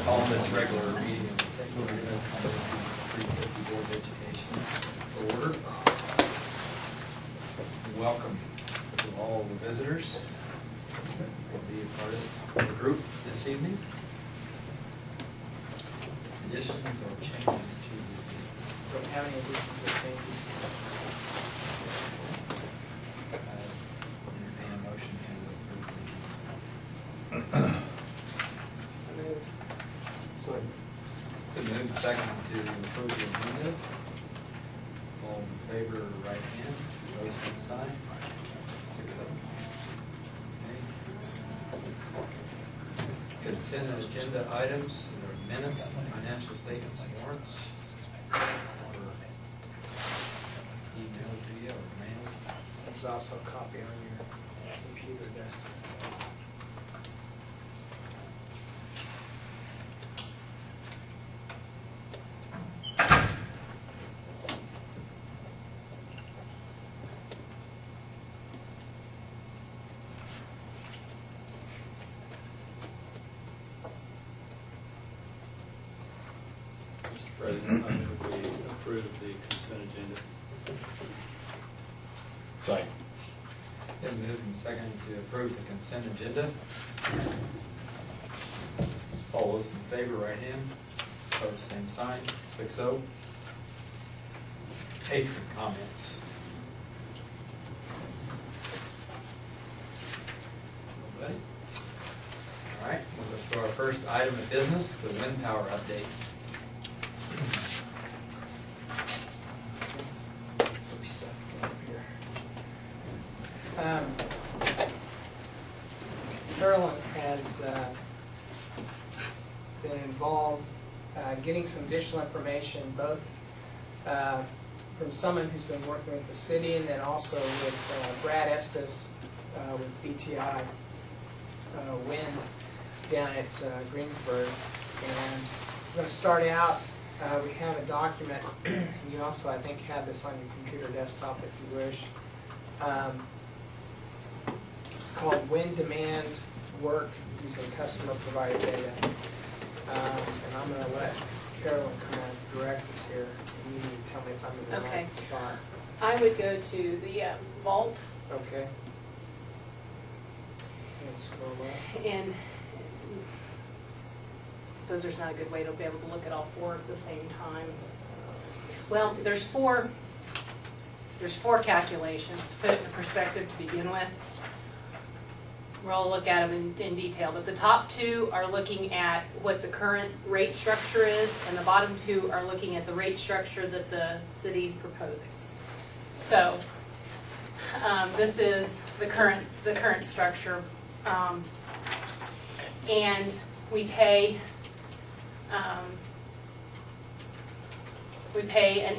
Call this regular meeting of the St. Louis Sunday 350 Board of Education to order. Welcome to all the visitors who will be a part of the group this evening. Additions or changes to the Don't have any additions or changes. entertain a motion to approve the Been moved second to approve the agenda. All in favor, right hand, opposed, same sign. 6-0. Okay. Consent agenda items, there are minutes, financial statements, and warrants. Or emailed to you or mailed. There's also a copy on your computer desktop. Mr. President, I move we approve the consent agenda. Second. Been moved and seconded to approve the consent agenda. All those in favor, right hand. Opposed, same sign. 6-0. Patron comments. Nobody? All right, we'll go to our first item of business, the wind tower update. First stuff up here. Carolyn has been involved getting some additional information, both from someone who's been working with the city and then also with Brad Estes with BTI Wind down at Greensburg. And we're going to start out, we have a document, you also I think have this on your computer desktop if you wish. It's called Wind Demand Work Using Customer Provided Data. And I'm going to let Carolyn kind of direct us here. And you need to tell me if I'm in the Okay. right spot. I would go to the vault Okay. And scroll up. and I suppose there's not a good way to be able to look at all four at the same time. Well, there's four calculations to put it in perspective to begin with. We'll look at them in detail, but the top two are looking at what the current rate structure is, and the bottom two are looking at the rate structure that the city's proposing. So this is the current structure, and we pay an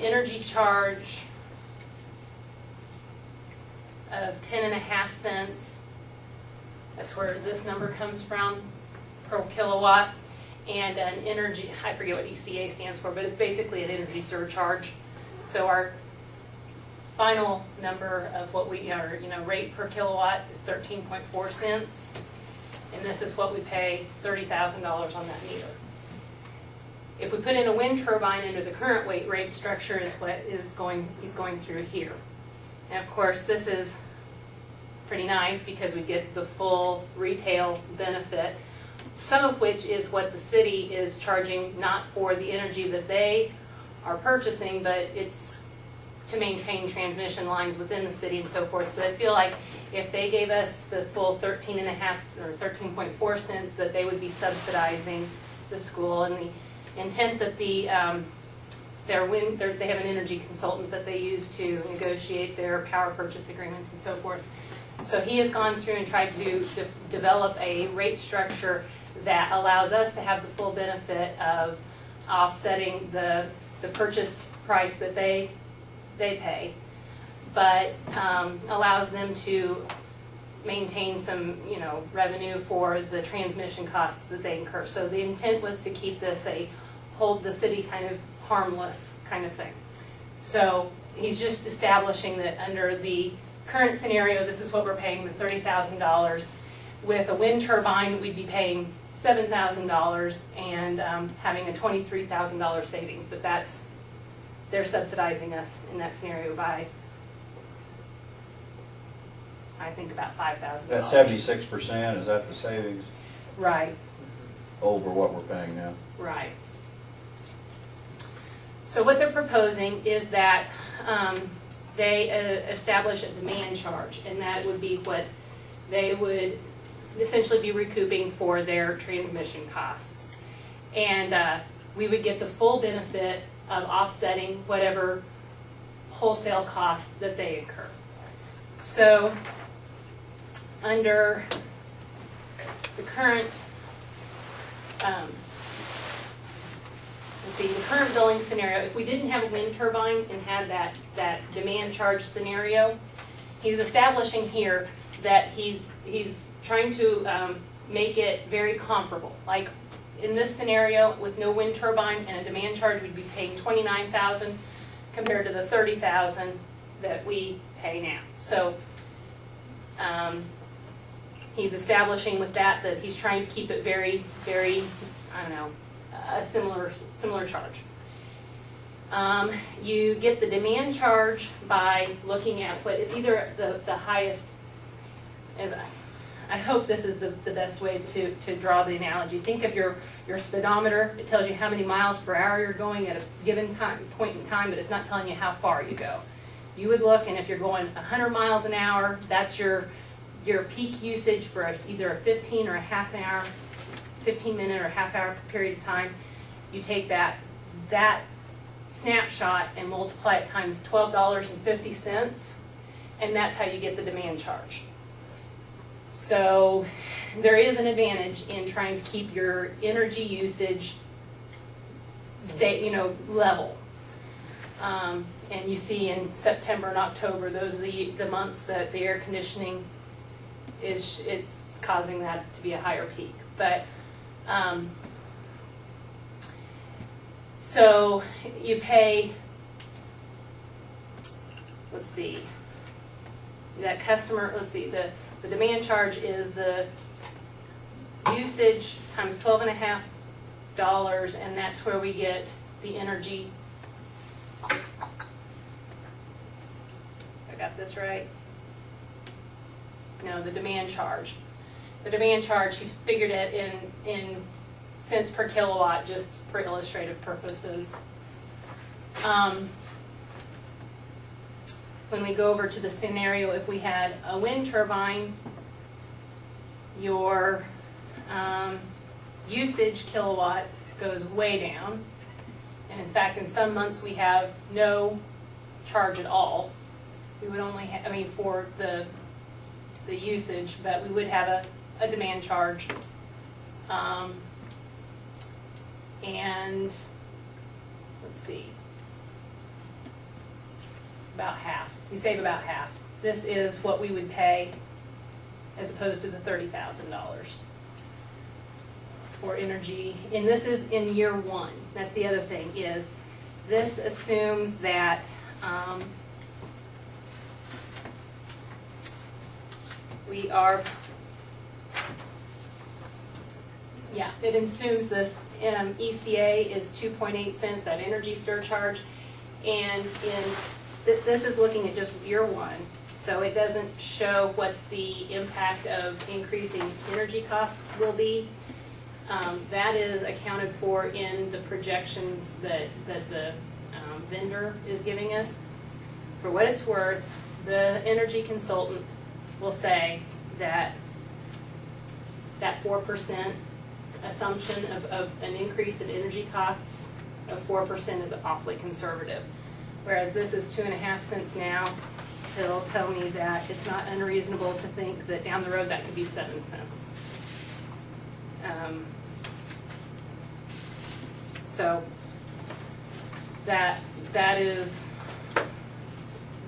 energy charge of 10.5 cents. That's where this number comes from per kilowatt, and an energy, I forget what ECA stands for, but it's basically an energy surcharge. So our final number of what we are, rate per kilowatt is 13.4 cents, and this is what we pay $30,000 on that meter. If we put in a wind turbine under the current rate structure is what he's going through here. And of course this is pretty nice because we get the full retail benefit, some of which is what the city is charging, not for the energy that they are purchasing, but it's to maintain transmission lines within the city and so forth. So I feel like if they gave us the full 13.5 or 13.4 cents, that they would be subsidizing the school. And the intent that they have an energy consultant that they use to negotiate their power purchase agreements and so forth. So he has gone through and tried to develop a rate structure that allows us to have the full benefit of offsetting the purchased price that they pay, but allows them to maintain some revenue for the transmission costs that they incur. So the intent was to keep this hold the city kind of harmless kind of thing. So he's just establishing that under the current scenario, this is what we're paying with $30,000. With a wind turbine, we'd be paying $7,000 and having a $23,000 savings, but they're subsidizing us in that scenario by, I think, about $5,000. That 76%, is that the savings Right, over what we're paying now? right. So what they're proposing is that they establish a demand charge, and that would be what they would essentially be recouping for their transmission costs. And we would get the full benefit of offsetting whatever wholesale costs that they incur. So under the current, let's see, the current billing scenario, if we didn't have a wind turbine and had that demand charge scenario, he's establishing here that he's trying to make it very comparable. Like in this scenario, with no wind turbine and a demand charge, we'd be paying $29,000 compared to the $30,000 that we pay now. So he's establishing with that he's trying to keep it very, very, I don't know, a similar charge. You get the demand charge by looking at what it's either the highest, as I hope this is the best way to draw the analogy. Think of your speedometer. It tells you how many miles per hour you're going at a given point in time, but it's not telling you how far you go. You would look, and if you're going 100 miles an hour, that's your peak usage for either a 15 or a half an hour, 15-minute or half-hour period of time. You take that snapshot and multiply it times $12.50, and that's how you get the demand charge. So there is an advantage in trying to keep your energy usage level. And you see in September and October, those are the months that the air conditioning it's causing that to be a higher peak. But so you pay, let's see, that customer, let's see, the demand charge is the usage times $12.50, and that's where we get the energy. I got this right? No, the demand charge. The demand charge, he figured it in cents per kilowatt just for illustrative purposes. When we go over to the scenario, if we had a wind turbine, your usage kilowatt goes way down. And in fact, in some months we have no charge at all. We would only have, for the usage, but we would have a demand charge. And let's see, it's about half. We save about half. This is what we would pay as opposed to the $30,000 for energy. And this is in year one. That's the other thing, is this assumes that we are, it assumes this ECA is 2.8 cents, that energy surcharge, and this is looking at just year one, so it doesn't show what the impact of increasing energy costs will be. That is accounted for in the projections that the vendor is giving us. For what it's worth, the energy consultant will say that 4% assumption of an increase in energy costs of 4% is awfully conservative. Whereas this is 2.5 cents now, it'll tell me that it's not unreasonable to think that down the road that could be 7 cents. So that is,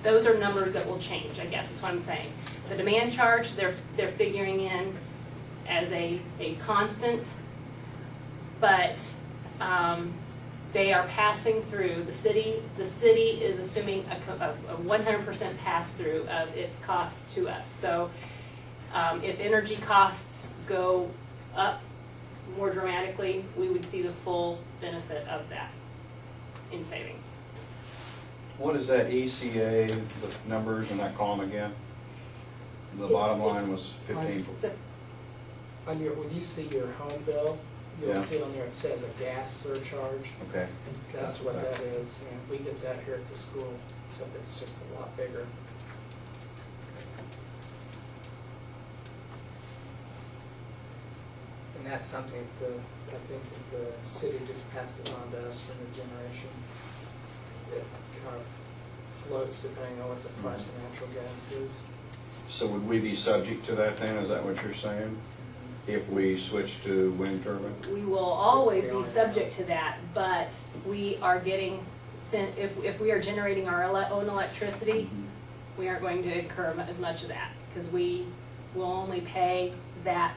those are numbers that will change, I guess is what I'm saying. The demand charge, they're figuring in as a constant, but they are passing through. The city is assuming a 100% pass through of its costs to us. So if energy costs go up more dramatically, we would see the full benefit of that in savings. What is that ECA, the numbers in that column again? The It's- bottom line it's- was 15. It's a- On your, when you see your home bill, you'll Yeah. see on there it says a gas surcharge. Okay. That's what that is. Yeah, we get that here at the school, except it's just a lot bigger. And that's something that I think that the city just passes on to us from the generation. It kind of floats depending on what the price of natural gas is. So would we be subject to that then? Is that what you're saying? If we switch to wind turbine? We will always be subject to that, but we are getting, if we are generating our own electricity, we aren't going to incur as much of that, because we will only pay that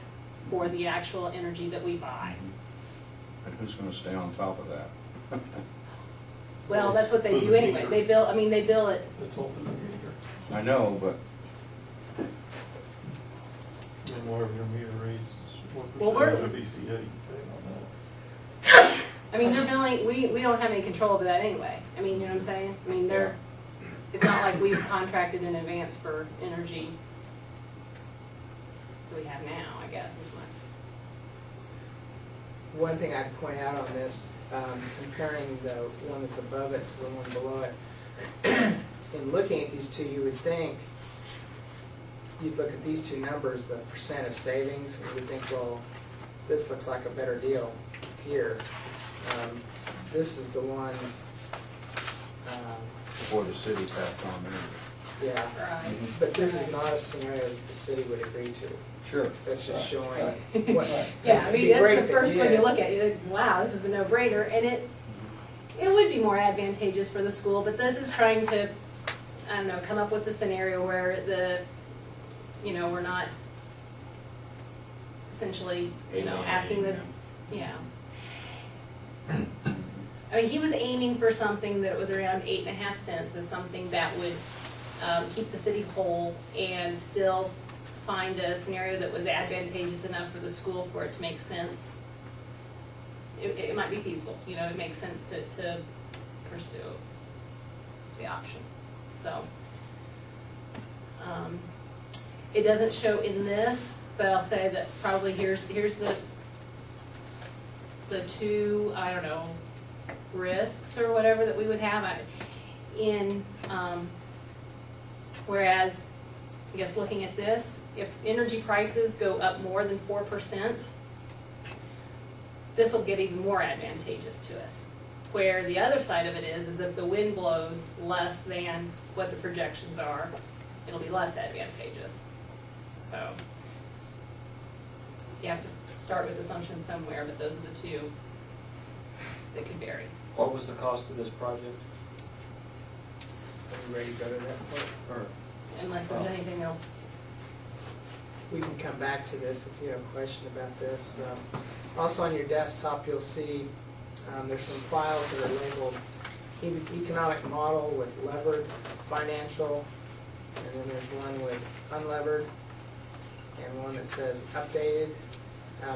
for the actual energy that we buy. And who's going to stay on top of that? Well, that's what they do anyway. They bill, I mean, they bill it, It's also the meter. I know, but And whatever your meter reads, Well, what we're- percentage of ECA you pay on that? I mean, they're billing, we don't have any control over that anyway. I mean, you know what I'm saying? I mean, it's not like we've contracted in advance for energy that we have now, I guess, is my. One thing I'd point out on this, comparing the one that's above it to the one below it, in looking at these two, you would think, you'd look at these two numbers, the percent of savings, and you would think, well, this looks like a better deal here. This is the one, before the city passed on there. yeah, Right. but this is not a scenario that the city would agree to. Sure. That's just showing Right. what. Yeah, I it'd mean, be that's great the if it first one did. you look at, you're like, wow, this is a no-brainer, and it would be more advantageous for the school, but this is trying to, I don't know, come up with a scenario where we're not essentially, asking the, yeah. I mean, he was aiming for something that was around 8.5 cents as something that would keep the city whole and still find a scenario that was advantageous enough for the school for it to make sense. It might be feasible, it makes sense to pursue the option. So, it doesn't show in this, but I'll say that probably here's the two, I don't know, risks or whatever that we would have whereas, I guess looking at this, if energy prices go up more than 4%, this will get even more advantageous to us. Where the other side of it is if the wind blows less than what the projections are, it'll be less advantageous. So, you have to start with assumptions somewhere, but those are the two that could vary. What was the cost of this project? Are you ready to go to that point? Or Unless there's anything else. We can come back to this if you have a question about this. Also on your desktop, you'll see there's some files that are labeled economic model with levered, financial, and then there's one with unlevered, and one that says updated.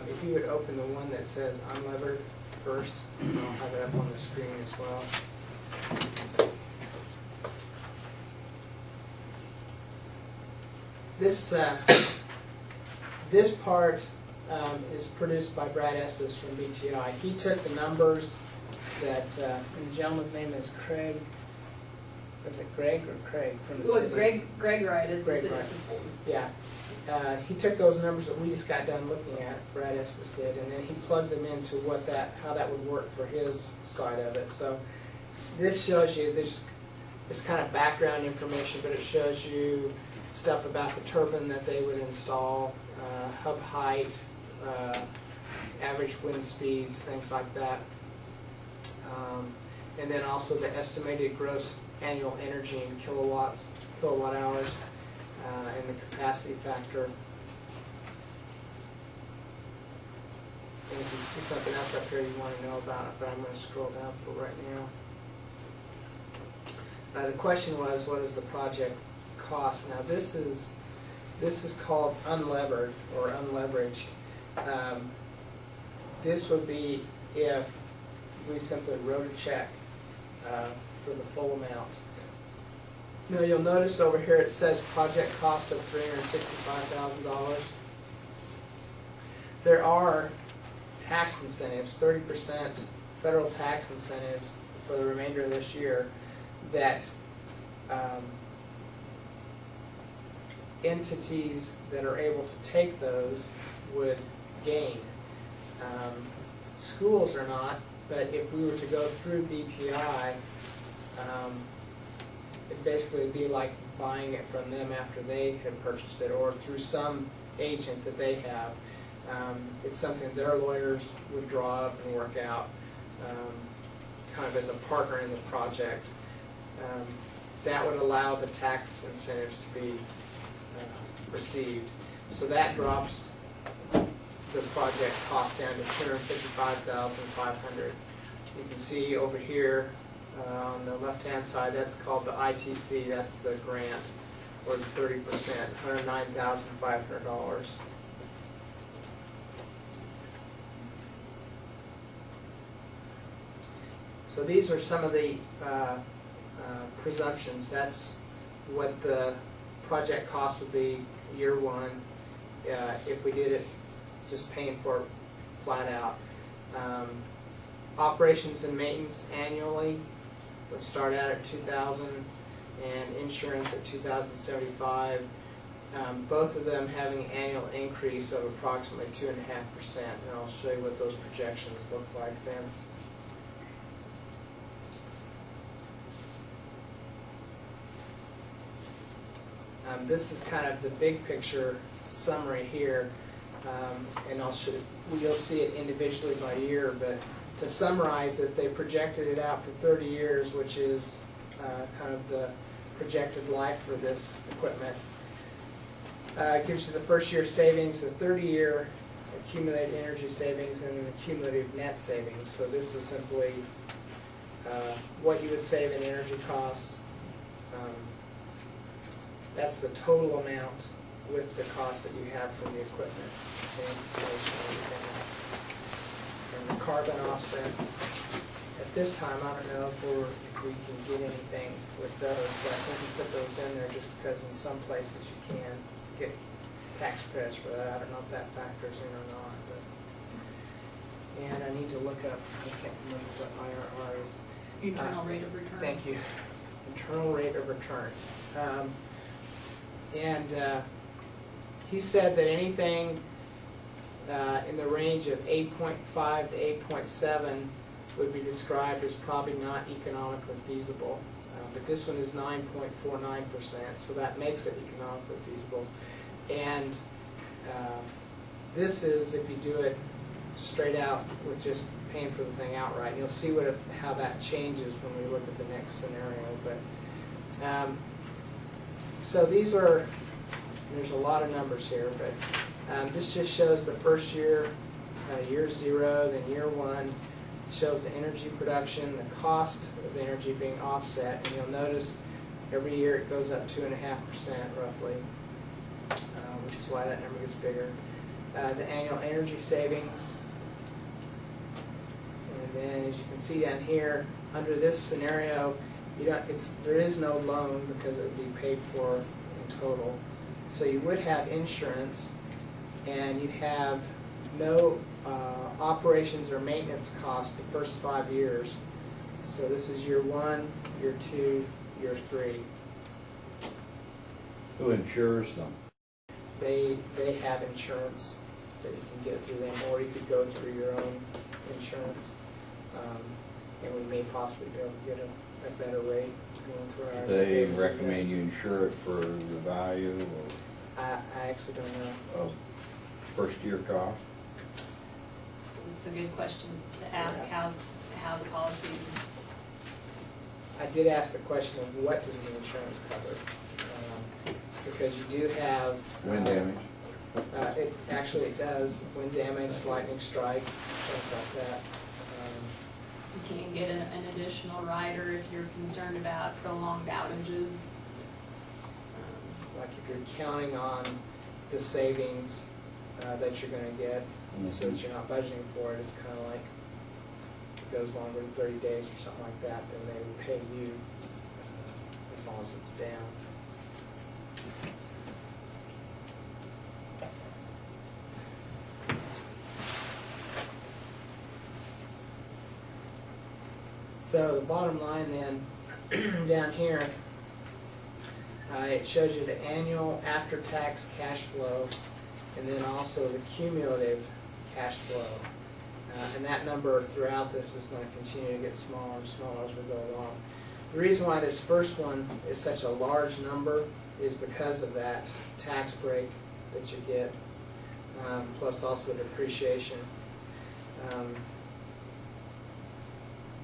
If you would open the one that says unlevered first, and I'll have it up on the screen as well. This part is produced by Brad Estes from BTI. He took the numbers that, and the gentleman's name is Craig. Was it Greg or Craig from the city? Greg Wright is the Greg city's Wright. consultant. Yeah. He took those numbers that we just got done looking at, Brad Estes did, and then he plugged them into how that would work for his side of it. So this shows you, it's kind of background information, but it shows you stuff about the turbine that they would install, hub height, average wind speeds, things like that. And then also the estimated gross annual energy in kilowatt hours, and the capacity factor. And if you see something else up here you want to know about it, but I'm going to scroll down for right now. The question was, what is the project cost? Now this is This would be if we simply wrote a check for the full amount. Now you'll notice over here it says project cost of $365,000. There are tax incentives, 30% federal tax incentives for the remainder of this year that entities that are able to take those would gain. Schools are not, but if we were to go through BTI, it'd basically be like buying it from them after they had purchased it, or through some agent that they have. It's something their lawyers would draw up and work out, kind of as a partner in the project. That would allow the tax incentives to be received. So that drops the project cost down to $255,500. You can see over here on the left-hand side, that's called the ITC. That's the grant, or the 30%, $109,500. So these are some of the presumptions. That's what the project cost would be year one if we did it just paying for it flat out. Operations and maintenance annually would start out at $2,000, and insurance at $2,075. Both of them having an annual increase of approximately 2.5%, and I'll show you what those projections look like then. This is kind of the big picture summary here, and you'll see it individually by year, but to summarize it, they projected it out for 30 years, which is kind of the projected life for this equipment. It gives you the first year savings, the 30-year accumulated energy savings, and the cumulative net savings. So this is simply what you would save in energy costs. That's the total amount with the cost that you have for the equipment, the installation, and everything else. And the carbon offsets. At this time, I don't know if we can get anything with those, but I think we put those in there just because in some places you can get tax credits for that. I don't know if that factors in or not. But, and I need to look up, I can't remember what IRR is. Internal rate of return. Thank you. Internal rate of return. He said that anything in the range of 8.5 to 8.7 would be described as probably not economically feasible. But this one is 9.49%, so that makes it economically feasible. And this is if you do it straight out with just paying for the thing outright. And you'll see how that changes when we look at the next scenario. But so these are, there's a lot of numbers here, but this just shows the first year, year zero, then year one, shows the energy production, the cost of energy being offset, and you'll notice every year it goes up 2.5% roughly, which is why that number gets bigger. The annual energy savings, and then as you can see down here, under this scenario, there is no loan because it would be paid for in total. So you would have insurance, and you have no operations or maintenance costs the first 5 years. So this is year one, year two, year three. Who insures them? They have insurance that you can get through them, or you could go through your own insurance, and we may possibly be able to get a better rate going through ours. They recommend you insure it for the value I actually don't know. of first year cost? It's a good question to ask how the policies. I did ask the question of what does the insurance cover, because you do have Wind damage? it does wind damage, lightning strike, things like that. You can't get an additional rider if you're concerned about prolonged outages. Like if you're counting on the savings that you're going to get, so that you're not budgeting for it. It's kind of like, if it goes longer than 30 days or something like that, then they would pay you as long as it's down. So the bottom line then, down here, it shows you the annual after-tax cash flow, and then also the cumulative cash flow. And that number throughout this is going to continue to get smaller and smaller as we go along. The reason why this first one is such a large number is because of that tax break that you get, plus also depreciation.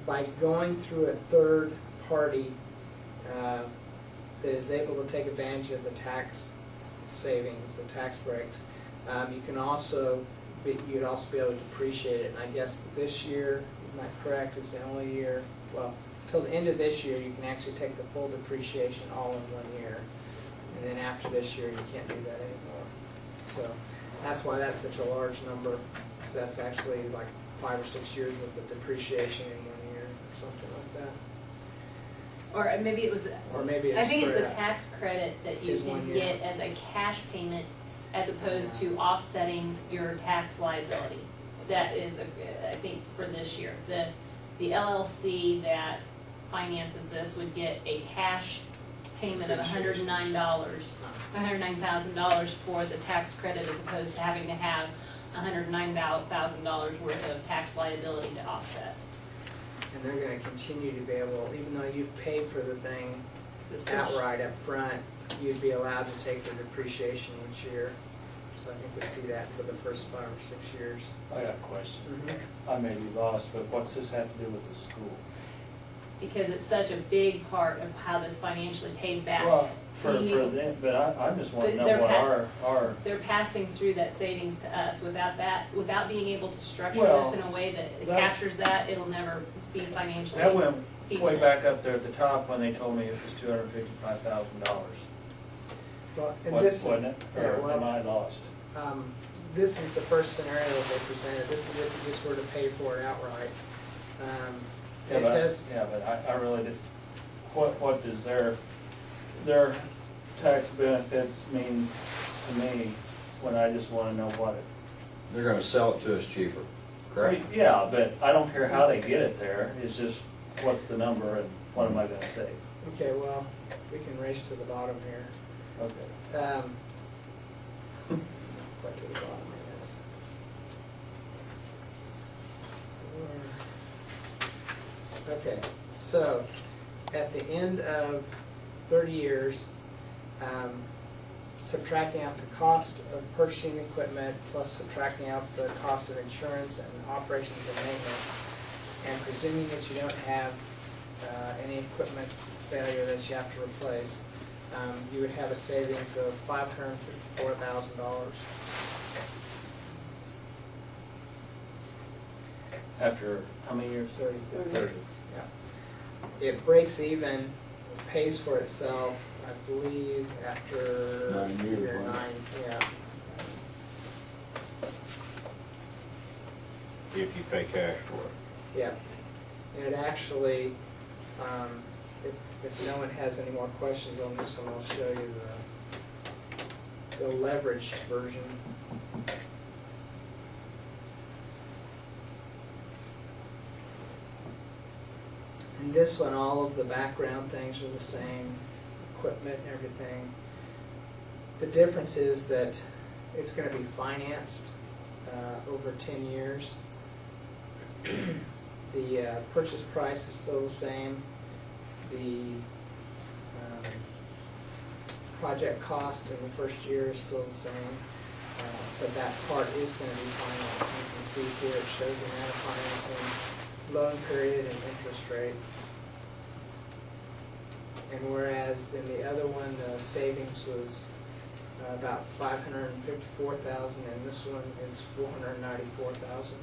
By going through a third party that is able to take advantage of the tax savings, the tax breaks, you can also you'd also be able to depreciate it. And I guess this year, isn't that correct? Is the only year, well, until the end of this year, you can actually take the full depreciation all in 1 year. And then after this year, you can't do that anymore. So that's why that's such a large number. So that's actually like 5 or 6 years worth of depreciation in 1 year or something like that. Or maybe it was, Or maybe it's I think it's the spread out. tax credit that you Is 1 can year. get as a cash payment as opposed to offsetting your tax liability. That is, I think, for this year. The LLC that finances this would get a cash payment of $109,000 for the tax credit as opposed to having to have $109,000 worth of tax liability to offset. And they're going to continue to be able, even though you've paid for the thing It's still- outright up front, you'd be allowed to take the depreciation each year. So I think we see that for the first 5 or 6 years. I got a question. Mm-hmm. I may be lost, but what's this have to do with the school? Because it's such a big part of how this financially pays back. Well, for You- them, but I just want to know They're what pa- our, They're passing through that savings to us. Without that, without being able to structure Well, this in a way that that- captures that, it'll never be financially that went feasible. way back up there at the top when they told me it was $255,000. Well, and this is, Wasn't it? yeah, Or well, am I lost? this is the first scenario that they presented. This is if you just were to pay for it outright. Yeah, It does, but I really did, what does their tax benefits mean to me when I just want to know what it? They're gonna sell it to us cheaper, correct? Yeah, but I don't care how they get it there, it's just what's the number and what am I gonna save? okay, well, we can race to the bottom here. Okay. Quite to the bottom, I guess. Okay, so at the end of 30 years, subtracting out the cost of purchasing equipment plus subtracting out the cost of insurance and operations and maintenance, and presuming that you don't have any equipment failure that you have to replace, you would have a savings of $554,000. After how many years? 30. 30. Yeah. It breaks even, pays for itself, I believe, after 9 years, year wasn't it? 9, yeah. If you pay cash for it. Yeah. And it actually, if no one has any more questions on this one, I'll show you the leveraged version. In this one, all of the background things are the same, equipment and everything. The difference is that it's going to be financed over 10 years. The purchase price is still the same. The project cost in the first year is still the same. But that part is going to be financed. You can see here it shows the amount of financing, loan period, and interest rate. And whereas in the other one, the savings was about $554,000, and this one is $494,000.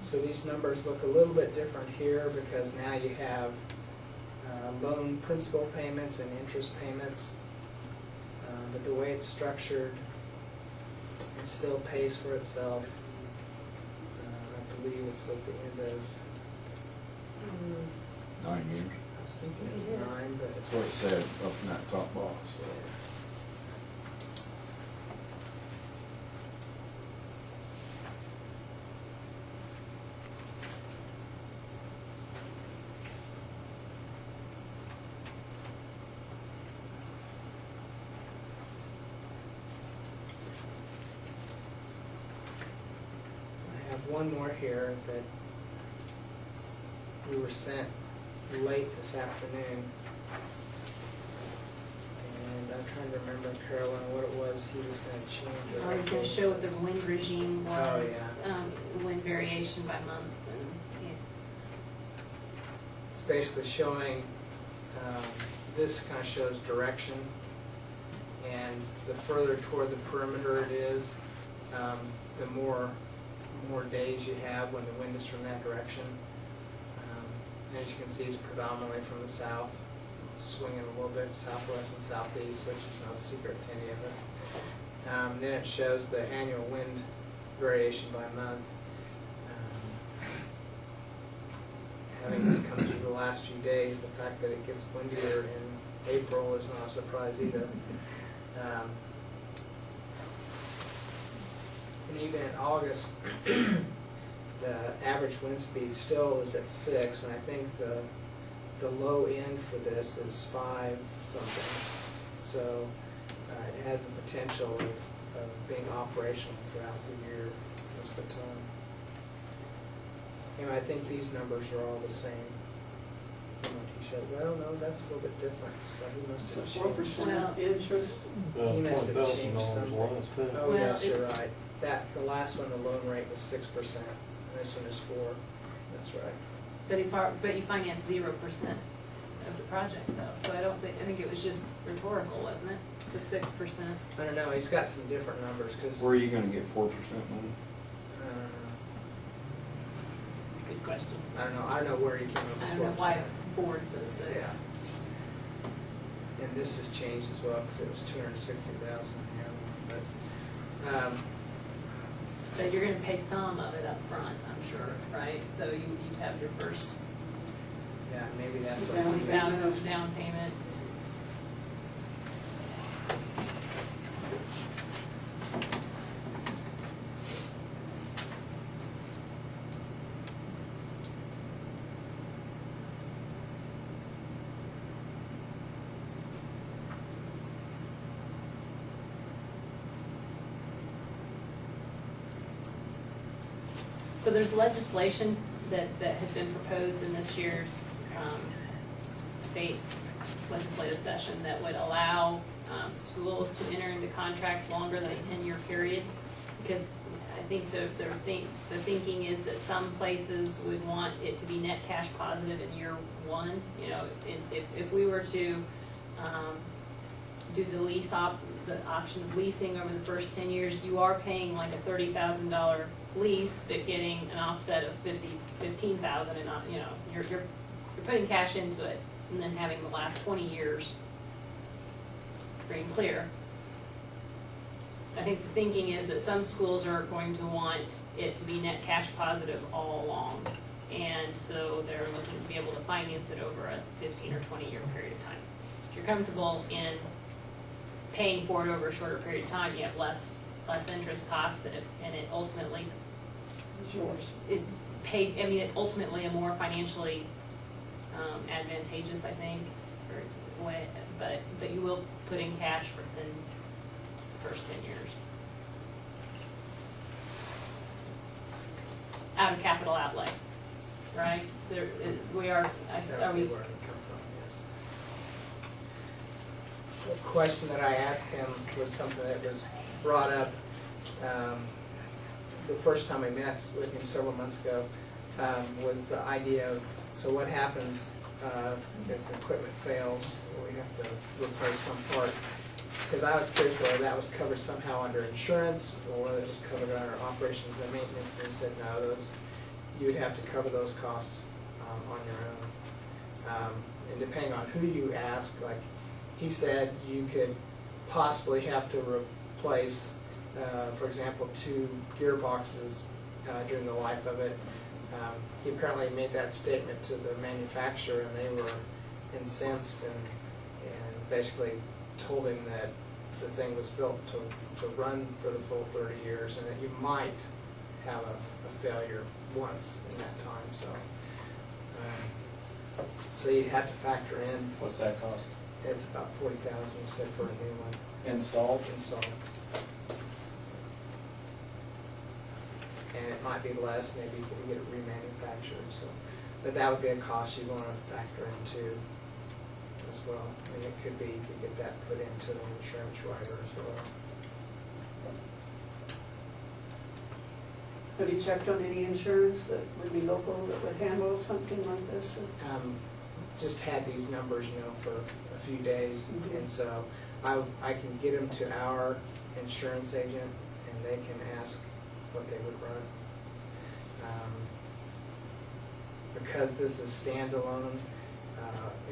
So these numbers look a little bit different here because now you have loan principal payments and interest payments. But the way it's structured, it still pays for itself. I believe it's at the end of, 9 years. I was thinking it was It is. 9, but That's what it said up in that top box. I have one more here that we were sent late this afternoon. And I'm trying to remember, Carolyn, what it was he was gonna change. or I was gonna show what the wind regime Oh, was, yeah. wind variation by month, and, yeah. It's basically showing, this kind of shows direction, and the further toward the perimeter it is, the more days you have when the wind is from that direction. And as you can see, it's predominantly from the south, swinging a little bit southwest and southeast, which is no secret to any of us. Then it shows the annual wind variation by month. Having this come through the last few days, the fact that it gets windier in April is not a surprise either. And even in August, the average wind speed still is at 6, and I think the low end for this is 5 something. So it has the potential of being operational throughout the year most of the time. Anyway, I think these numbers are all the same. from what he showed. Well, no, that's a little bit different, so he must have changed. Well- 4% interest. He must have $20,000 changed something. last too. Oh, Well, yes, you're it's- right. The last one, the loan rate was 6%, and this one is 4. That's right. But you finance 0% of the project though, so I think it was just rhetorical, wasn't it? The 6%. I don't know, he's got some different numbers, because, Where are you gonna get 4% money? Good question. I don't know where he came up with 4%. I don't know why it's 4 instead of 6. Yeah. And this has changed as well, because it was 260,000 here, but, But you're gonna pay some of it up front, I'm sure, right? So you'd have your first yeah, maybe that's what. Down he payment. down payment. So there's legislation that has been proposed in this year's state legislative session that would allow schools to enter into contracts longer than a 10-year period. Because I think the thinking is that some places would want it to be net cash positive in year 1. You know, if we were to do the option of leasing over the first 10 years, you are paying like a $30,000 lease, but getting an offset of $15,000, and you know, you're putting cash into it, and then having the last 20 years free and clear. I think the thinking is that some schools are going to want it to be net cash positive all along, and so they're looking to be able to finance it over a 15 or 20-year period of time. If you're comfortable in paying for it over a shorter period of time, you have less interest costs, and it ultimately It's yours. is paid. I mean, it's ultimately a more financially advantageous, I think, or way. But you will put in cash within the first 10 years out of capital outlay, right? We are. That Are would be we? where it would come from, yes. The question that I asked him was something that was brought up the first time I met with him several months ago, was the idea of, so what happens if the equipment fails, or we have to replace some part? Because I was curious whether that was covered somehow under insurance, or whether it was covered under operations and maintenance, and he said no, you would have to cover those costs on your And depending on who you ask, like he said, you could possibly have to replace, for example, 2 gearboxes during the life of it. He apparently made that statement to the manufacturer, and they were incensed and basically told him that the thing was built to run for the full 30 years, and that you might have a failure once in that time. So you'd have to factor in. What's that cost? It's about 40,000, he said, for a new one Installed? installed. And it might be less, maybe you can get it remanufactured, so, but that would be a cost you want to factor into as well. I mean, it could be, you could get that put into the insurance rider as well. Have you checked on any insurance that would be local that would handle something like this? Just had these numbers, for a few days, Mhm. and so I can get them to our insurance agent, and they can ask what they would run. Because this is standalone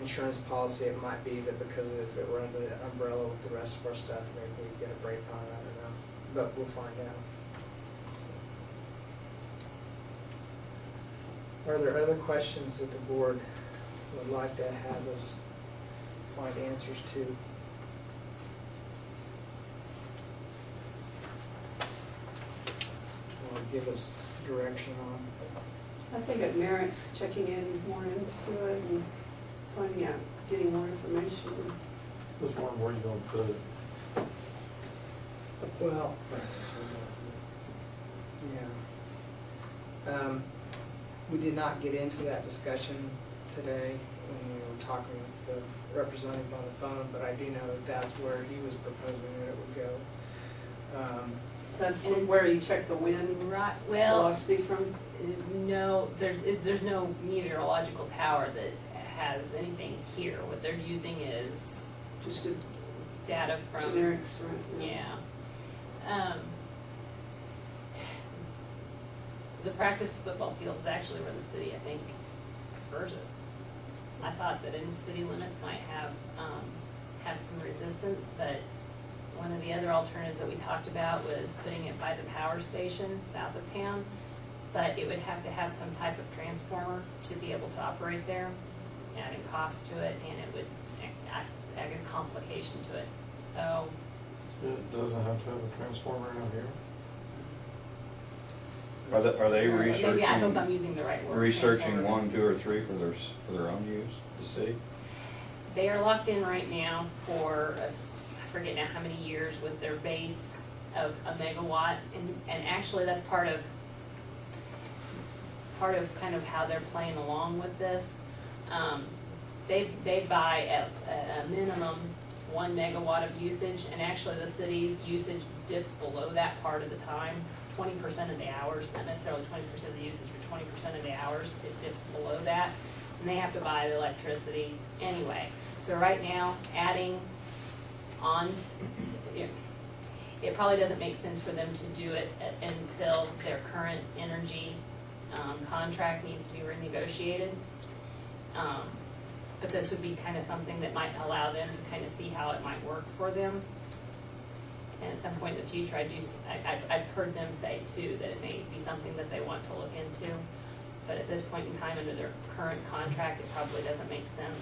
insurance policy, it might be that because if it were under the umbrella with the rest of our stuff, maybe we get a break on it, I don't know, but we'll find out. Are there other questions that the board would like to have us find answers to? Or give us direction on? I think it merits checking in more into it and finding out, getting more information. Just wondering where you gonna put it. Well, yeah. We did not get into that discussion today when we were talking with the representative on the phone, but I do know that that's where he was proposing that it would go. That's where you check the wind Right, well, velocity from? no, there's no meteorological tower that has anything here. What they're using is Just a data from. generics, right? Yeah. The practice football field is actually where the city, I think, prefers it. I thought that in city limits might have some resistance, but one of the other alternatives that we talked about was putting it by the power station south of town, but it would have to have some type of transformer to be able to operate there, adding cost to it, and it would add a complication to it. So, It doesn't have to have a transformer out here. Are they maybe researching? I hope I'm using the right word. Researching transformer. 1, 2, or 3 for their own use, the city? They are locked in right now for, I forget now how many years, with their base of a megawatt, and actually that's part of kind of how they're playing along with this. They buy at a minimum 1 megawatt of usage, and actually the city's usage dips below that part of the time. 20% of the hours, not necessarily 20% of the usage, but 20% of the hours, it dips below that, and they have to buy the electricity anyway. So right now, adding on, it probably doesn't make sense for them to do it until their current energy contract needs to be renegotiated. But this would be kind of something that might allow them to kind of see how it might work for them. And at some point in the future, I've heard them say too that it may be something that they want to look into. But at this point in time, under their current contract, it probably doesn't make sense.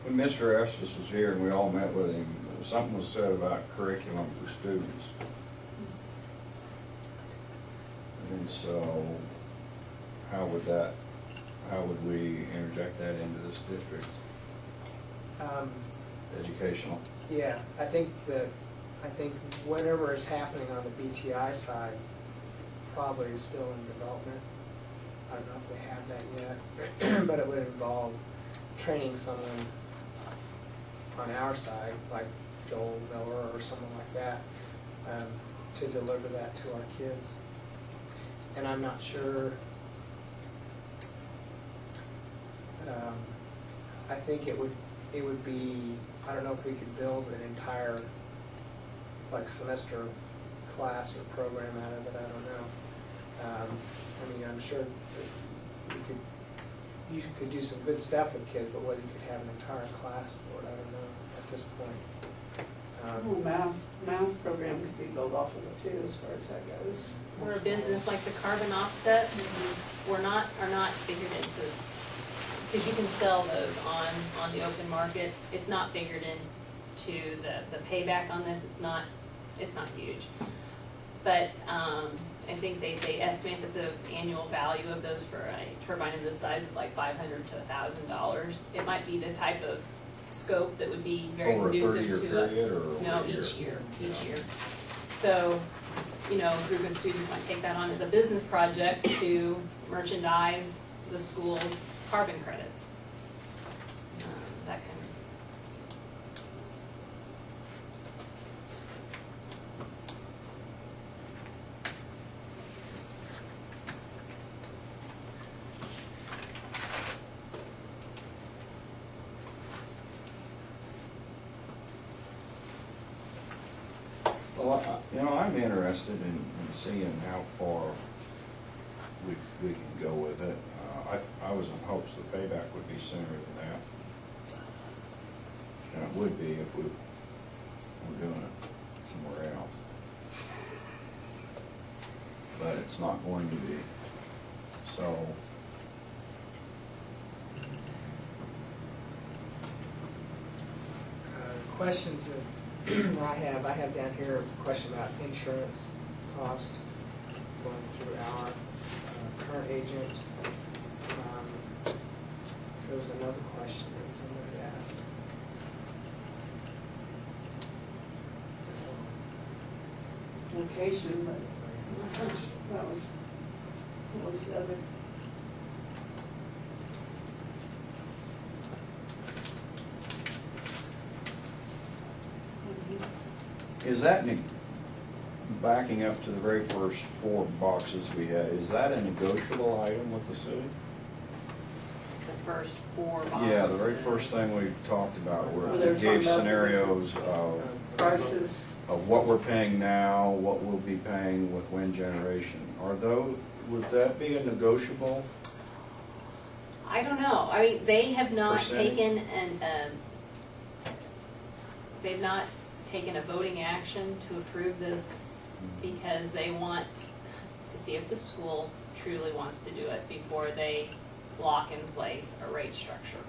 When Mr. Estes was here and we all met with him, something was said about curriculum for students. And so, how would we interject that into this district? Educational. Yeah, I think whatever is happening on the BTI side probably is still in development. I don't know if they have that yet, but it would involve training someone on our side, like Joel Miller or someone like that, to deliver that to our kids. And I'm not sure, I think it would be, I don't know if we could build an entire semester class or program out of it, I don't know. I mean, I'm sure that we could you could do some good stuff with kids, but whether you could have an entire class for it, I don't know at this point. Well, math program could be built off of it too, as far as that goes. Or a business like the carbon offsets are not figured into, because you can sell those on the open market. It's not figured into the payback on this. It's not huge. But I think they estimate that the annual value of those for a turbine of this size is like $500 to $1,000. It might be the type of scope that would be very Over a conducive 30-year to period or no, a year? each year. So, you know, a group of students might take that on as a business project to merchandise the school's carbon credits. That kind of. Well, I'm interested in seeing how far we can go with it. I was in hopes the payback would be sooner than that. And it would be if we were doing it somewhere else. But it's not going to be. So, Questions that I have down here a question about insurance cost going through our current agent. There was another question that somebody asked. Location, but what was the other? is that, backing up to the very first 4 boxes we had, is that a negotiable item with the city? The first 4 boxes. Yeah, the very first thing we talked about, Well, where they're we gave talking about scenarios of Prices, what we're paying now, what we'll be paying with wind generation. Would that be a negotiable? I don't know. I mean, they have not Percentage? taken they've not taken a voting action to approve this because they want to see if the school truly wants to do it before they lock in place a rate structure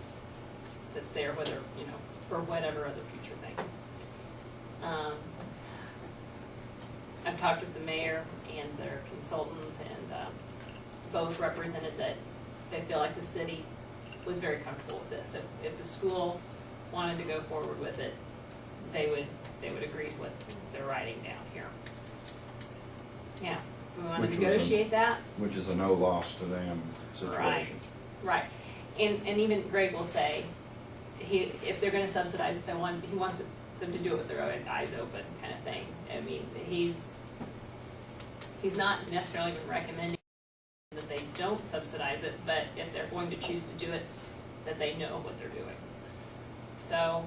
that's there, whether, you know, for whatever other future thing. I've talked with the mayor and their consultant, and both represented that they feel like the city was very comfortable with this. If the school wanted to go forward with it, they would agree to what they're writing down here. Yeah, if we want Which to was a- negotiate that, Which is a no loss to them situation. right. And even Greg will say, if they're gonna subsidize it, he wants them to do it with their eyes open kind of thing. I mean, he's not necessarily even recommending that they don't subsidize it, but if they're going to choose to do it, that they know what they're doing. So,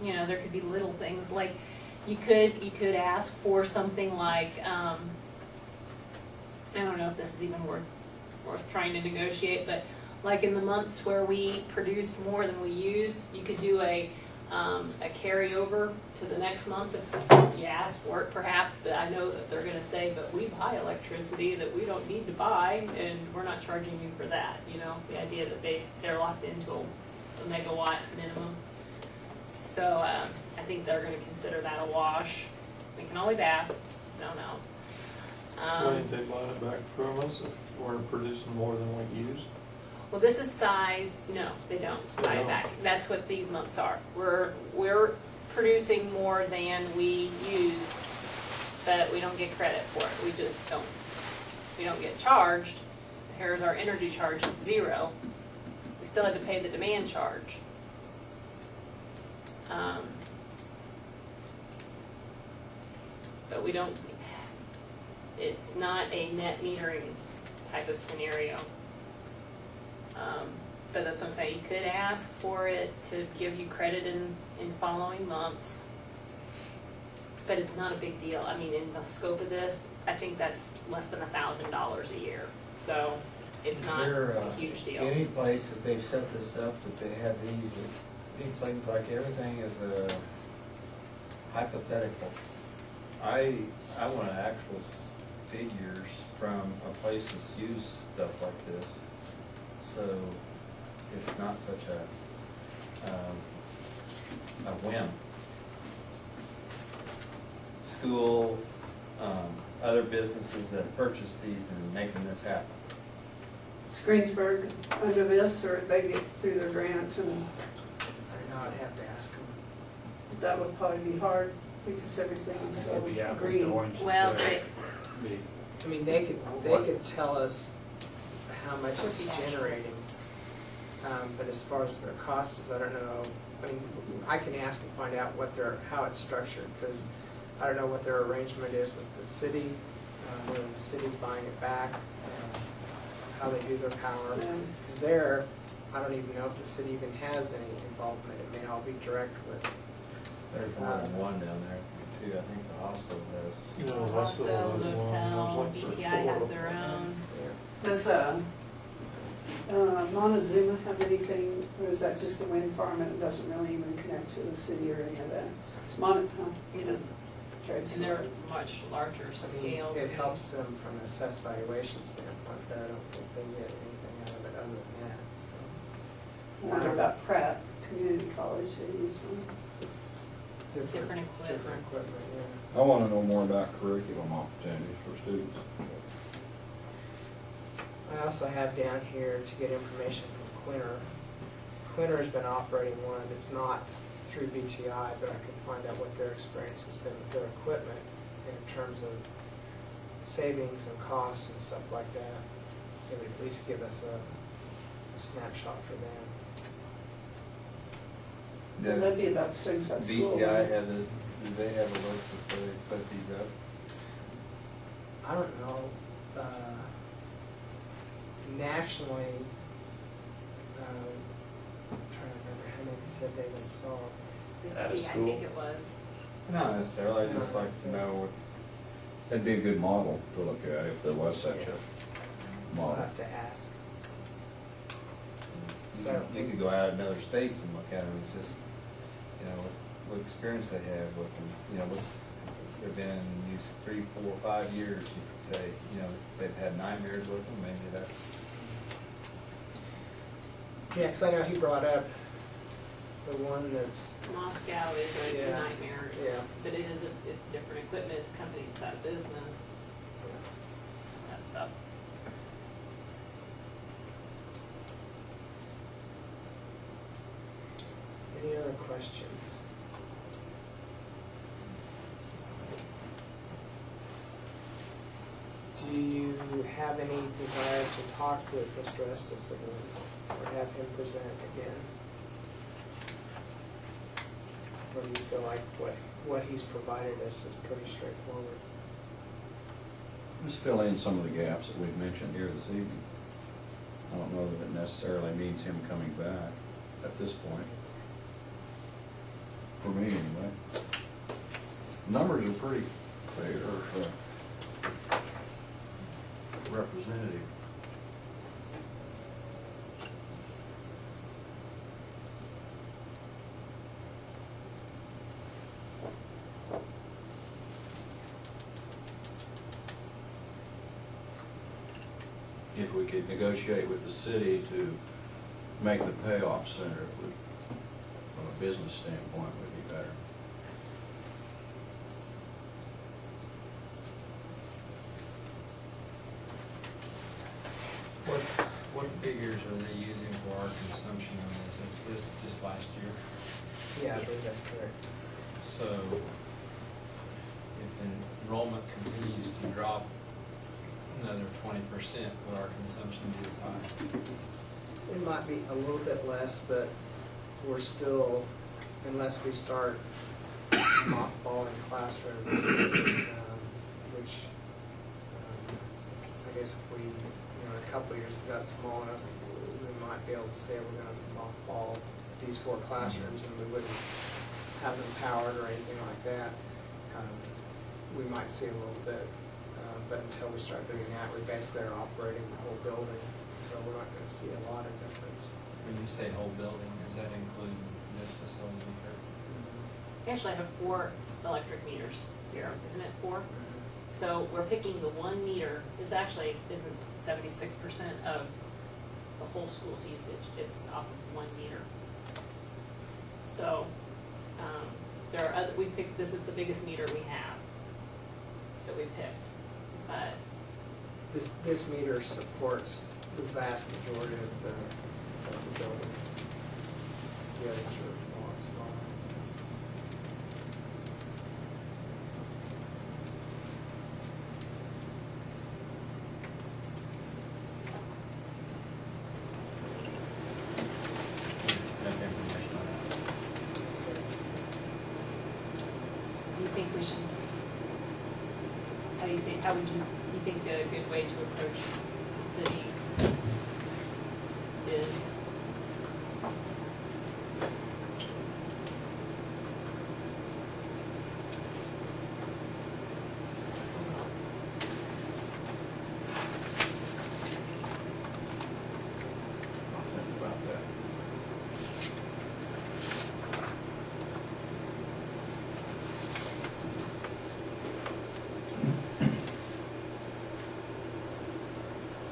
you know, there could be little things like you could ask for something like, I don't know if this is even worth trying to negotiate, but like in the months where we produced more than we used, you could do a carryover to the next month if you ask for it perhaps, but I know that they're gonna say, but we buy electricity that we don't need to buy and we're not charging you for that, you know, the idea that they're locked into a megawatt minimum. So I think they're gonna consider that a wash. We can always ask, don't know. Why didn't they buy it back from us if we're producing more than we used? Well, this is sized, no, they don't buy it back. That's what these months are. We're producing more than we used, but we don't get credit for it. We just don't, we don't get charged. Here's our energy charge, it's 0. We still had to pay the demand charge. But we don't, it's not a net metering type of scenario. But that's what I'm saying, you could ask for it to give you credit in following months, but it's not a big deal. I mean, in the scope of this, I think that's less than $1,000 a year. So it's Is not there, a huge deal. Any place that they've set this up, that they have these, it seems like everything is hypothetical. I want actual figures from a place that's used stuff like this, so it's not such a whim. School, other businesses that have purchased these and making this happen. Screensburg under this, or they get through their grants, and I don't know, I'd have to ask them. that would probably be hard because everything's so Maybe apples to green. oranges. Well, there. they, Be- I mean, they could tell us how much it's generating, but as far as their cost is, I don't know. I mean, I can ask and find out how it's structured, because I don't know what their arrangement is with the city, whether the city's buying it back, how they do their power. Um, Because there, I don't even know if the city even has any involvement. It may all be direct with. There's more than one down there too. I think the hospital has. You know, the hospital, has one. motel, There's like BTI has four. their own. Does Montezuma have anything, or is that just a wind farm and it doesn't really even connect to the city or any of that? It's It doesn't, Okay, and so they're much larger I mean, scale. it helps them from an assessed valuation standpoint, but I don't think they get anything out of it other than that, so. I wonder about Pratt Community College, they use one. Different equipment. Different equipment, yeah. I want to know more about curriculum opportunities for students. I also have down here to get information from Quinter. Quinter's been operating one, it's not through BTI, but I can find out what their experience has been with their equipment in terms of savings and costs and stuff like that. It would at least give us a snapshot for them. Well, that'd be about the same size school. BTI have this, do they have a list of where they put these up? I don't know, nationally, I'm trying to remember how many said they've installed. 60, At a I school? think it was. Not necessarily, I just like to know what. That'd be a good model to look at if there was such a I'll model. have to ask. You could go out in other states and look at them, it's just, you know, what experience they have with them, you know, they've been used 3, 4, 5 years, you could say, you know, they've had nightmares with them, maybe that's. Yeah, because I know he brought up the one that's, Moscow is like a Yeah. nightmare. yeah, But it's different equipment, it's a company that's out of business, that stuff. any other questions? Do you have any desire to talk with Mr. Estes again, or have him present again? Or do you feel like what he's provided us is pretty straightforward? Just fill in some of the gaps that we've mentioned here this evening. I don't know that it necessarily means him coming back at this point. For me, anyway. Numbers are pretty clear for representative. If we could negotiate with the city to make the payoff sooner, it would, from a business standpoint, would be better. What figures are they using for our consumption on this? Is this just last year? Yeah, I believe Yes. that's correct. So if enrollment continues to drop another 20%, will our consumption be as high? It might be a little bit less, but we're still, unless we start mothballing classrooms, which I guess if we, in a couple of years, if we got small enough, we might be able to say we're going to mothball these 4 classrooms and we wouldn't have them powered or anything like that. We might see a little bit, but until we start doing that, we basically are operating the whole building, so we're not gonna see a lot of difference. When you say whole building, does that include this facility here? We actually have 4 electric meters here, isn't it 4? So we're picking the 1 meter, this actually isn't 76% of the whole school's usage, it's off of 1 meter. So, there are other, this is the biggest meter we have that we picked, but This meter supports the vast majority of the building. The others are a lot smaller. Enough information on that. So, do you think we should, how would you think a good way to approach the city is? I'll think about that.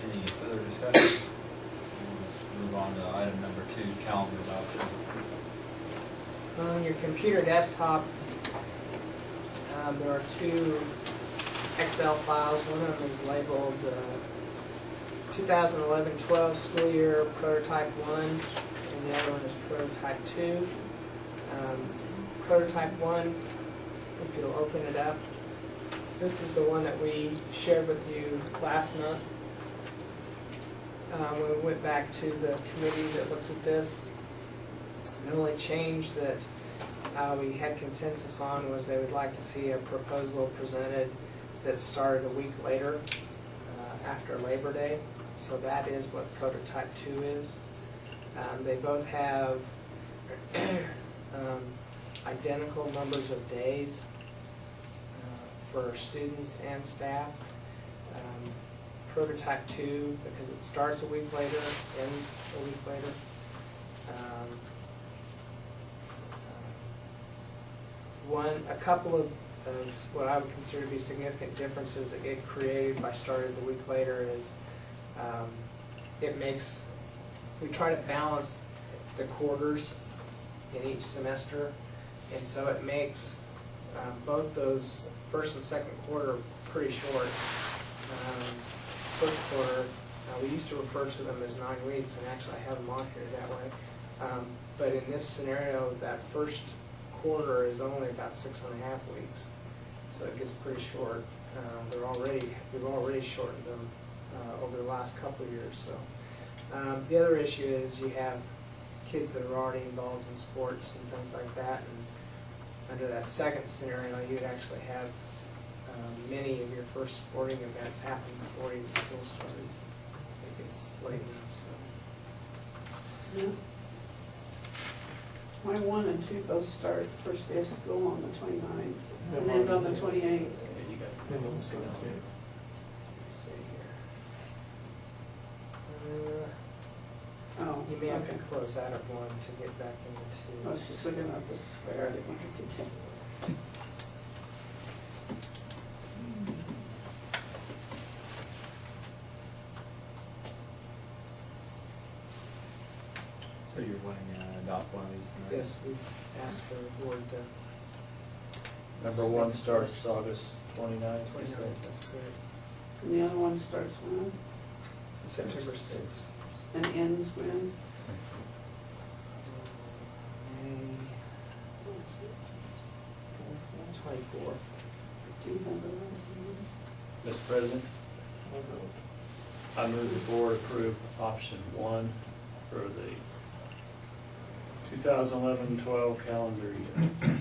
Any further discussion? We'll move on to item number 2, calendar adoption. on your computer desktop, there are 2 Excel files. One of them is labeled 2011-12 school year prototype 1, and the other one is prototype 2. Prototype 1, if you'll open it up, this is the one that we shared with you last month. When we went back to the committee that looks at this, the only change that we had consensus on was they would like to see a proposal presented that started a week later, after Labor Day. So that is what prototype 2 is. They both have identical numbers of days for students and staff. Prototype 2, because it starts a week later, ends a week later. A couple of what I would consider to be significant differences that get created by starting the week later is we try to balance the quarters in each semester, and so it makes both those first and second quarter pretty short. First quarter, we used to refer to them as 9 weeks, and actually I have them on here that way. But in this scenario, that first quarter is only about 6.5 weeks, so it gets pretty short. We've already shortened them over the last couple of years. So the other issue is you have kids that are already involved in sports and things like that, and under that second scenario, you'd actually have many of your first sporting events happen before even school started. I think it's late enough, so. Yeah. My 1 and 2 both start first day of school on the 29th and end on the 28th. And on the 17th. Let's see here. Oh, You may have to okay. close out of 1 to get back into 2. I was just looking at the square, I didn't want to continue. So you're wanting to adopt one of these tonight? Yes, we asked for the board to. Number 1 starts August 29th. 29, that's correct. And the other one starts when? September 6th. And ends when? May 24. Do you have the Mr. President, I move the board approve option 1 for the 2011-12 calendar year.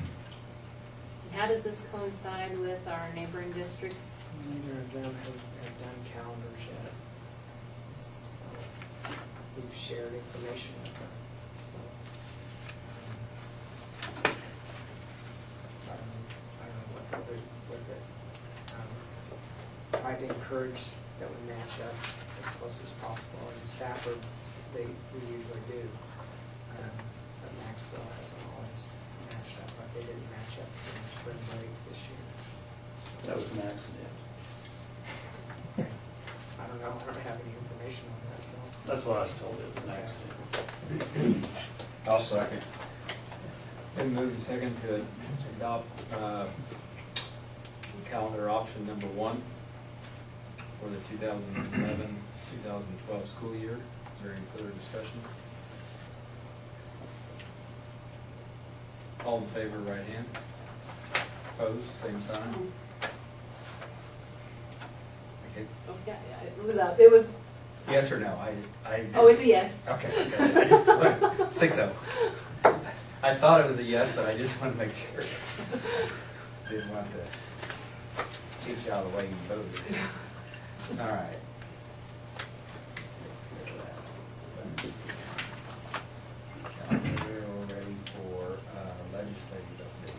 How does this coincide with our neighboring districts? Neither of them have done calendars yet. So we've shared information with them. So, I don't know what the writing encourage that we match up as close as possible, and Stafford, we usually do. But Maxwell hasn't always matched up, but they didn't match up for spring break this year. That was an accident. I don't know, I don't have any information on that, so. That's what I was told, it was an accident. I'll second. Been moved and second to adopt calendar option number 1 for the 2011-2012 school year. Is there any further discussion? All in favor, right hand. Opposed, same sign. Okay. Oh, yeah, it was, Yes or no? I. oh, it's a yes. Okay, okay. I just think so. I thought it was a yes, but I just want to make sure. Didn't want to teach you out of the way you voted. All right. We're ready for legislative update.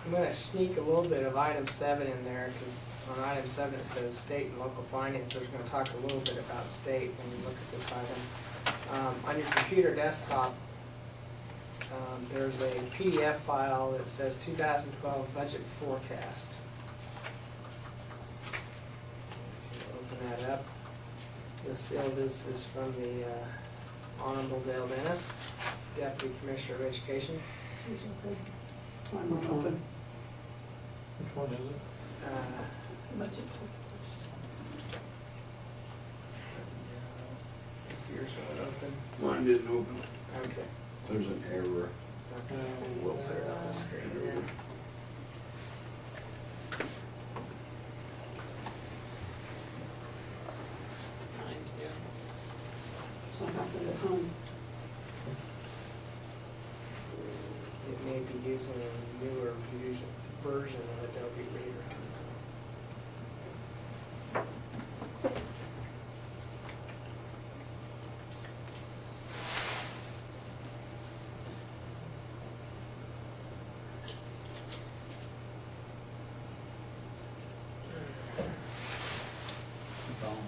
I'm going to sneak a little bit of item 7 in there, because on item 7 it says state and local finances. We're going to talk a little bit about state when we look at this item. On your computer desktop, there's a PDF file that says 2012 budget forecast. If you open that up, you'll see this is from the Honorable Dale Dennis, Deputy Commissioner of Education. One more open. Which one is it? Budget. Here's one open. Mine didn't open. Okay. There's an error. We'll put it on the screen then. So I happened at home. It may be using a newer version of Adobe Reader. That's all.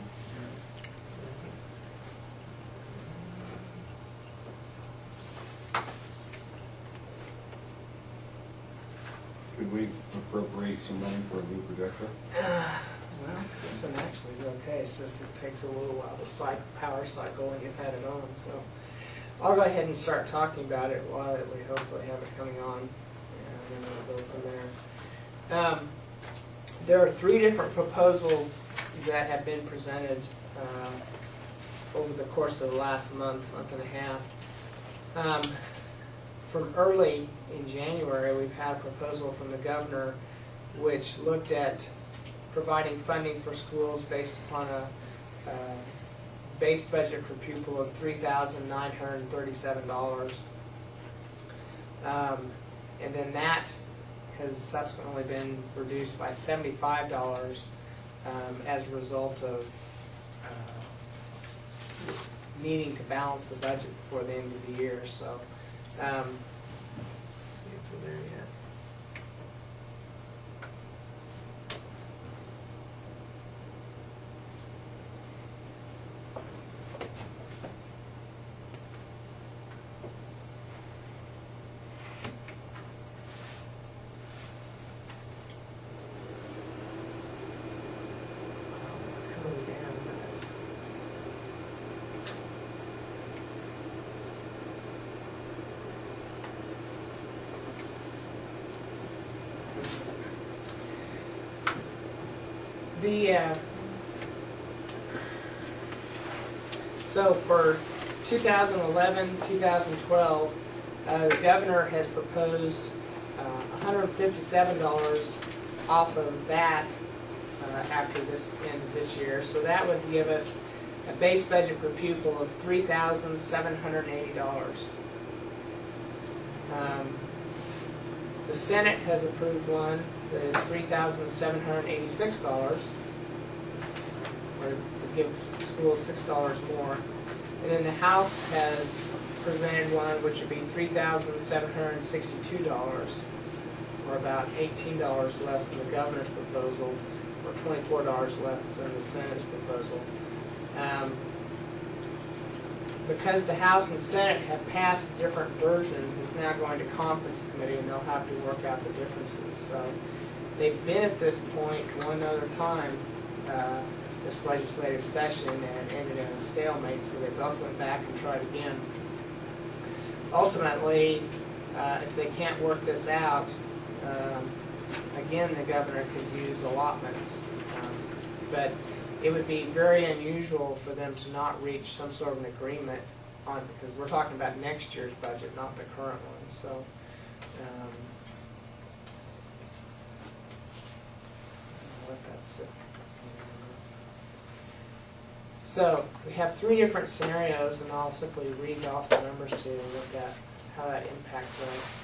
Could we appropriate some money for a new projector? Well, this one actually is okay. It's just it takes a little while to power cycle when you've had it on. So I'll go ahead and start talking about it while we hopefully have it coming on, and then we'll go from there. There are 3 different proposals that have been presented over the course of the last month and a half. From early in January, we've had a proposal from the governor which looked at providing funding for schools based upon a base budget per pupil of $3,937. And then that has subsequently been reduced by $75 as a result of needing to balance the budget before the end of the year. So, let's see if we're there yet. It's coming down, guys. So for 2011, 2012, the governor has proposed $157 off of that after this end of this year. So that would give us a base budget per pupil of $3,780. The Senate has approved one that is $3,786, or would give schools $6 more. And then the House has presented one which would be $3,762, or about $18 less than the governor's proposal, or $24 less than the Senate's proposal. Because the House and Senate have passed different versions, it's now going to conference committee, and they'll have to work out the differences. So they've been at this point one other time this legislative session and ended in a stalemate, so they both went back and tried again. Ultimately, if they can't work this out, again, the governor could use allotments. But it would be very unusual for them to not reach some sort of an agreement on, because we're talking about next year's budget, not the current one. So, I'll let that sit. So we have three different scenarios, and I'll simply read off the numbers to you and look at how that impacts us.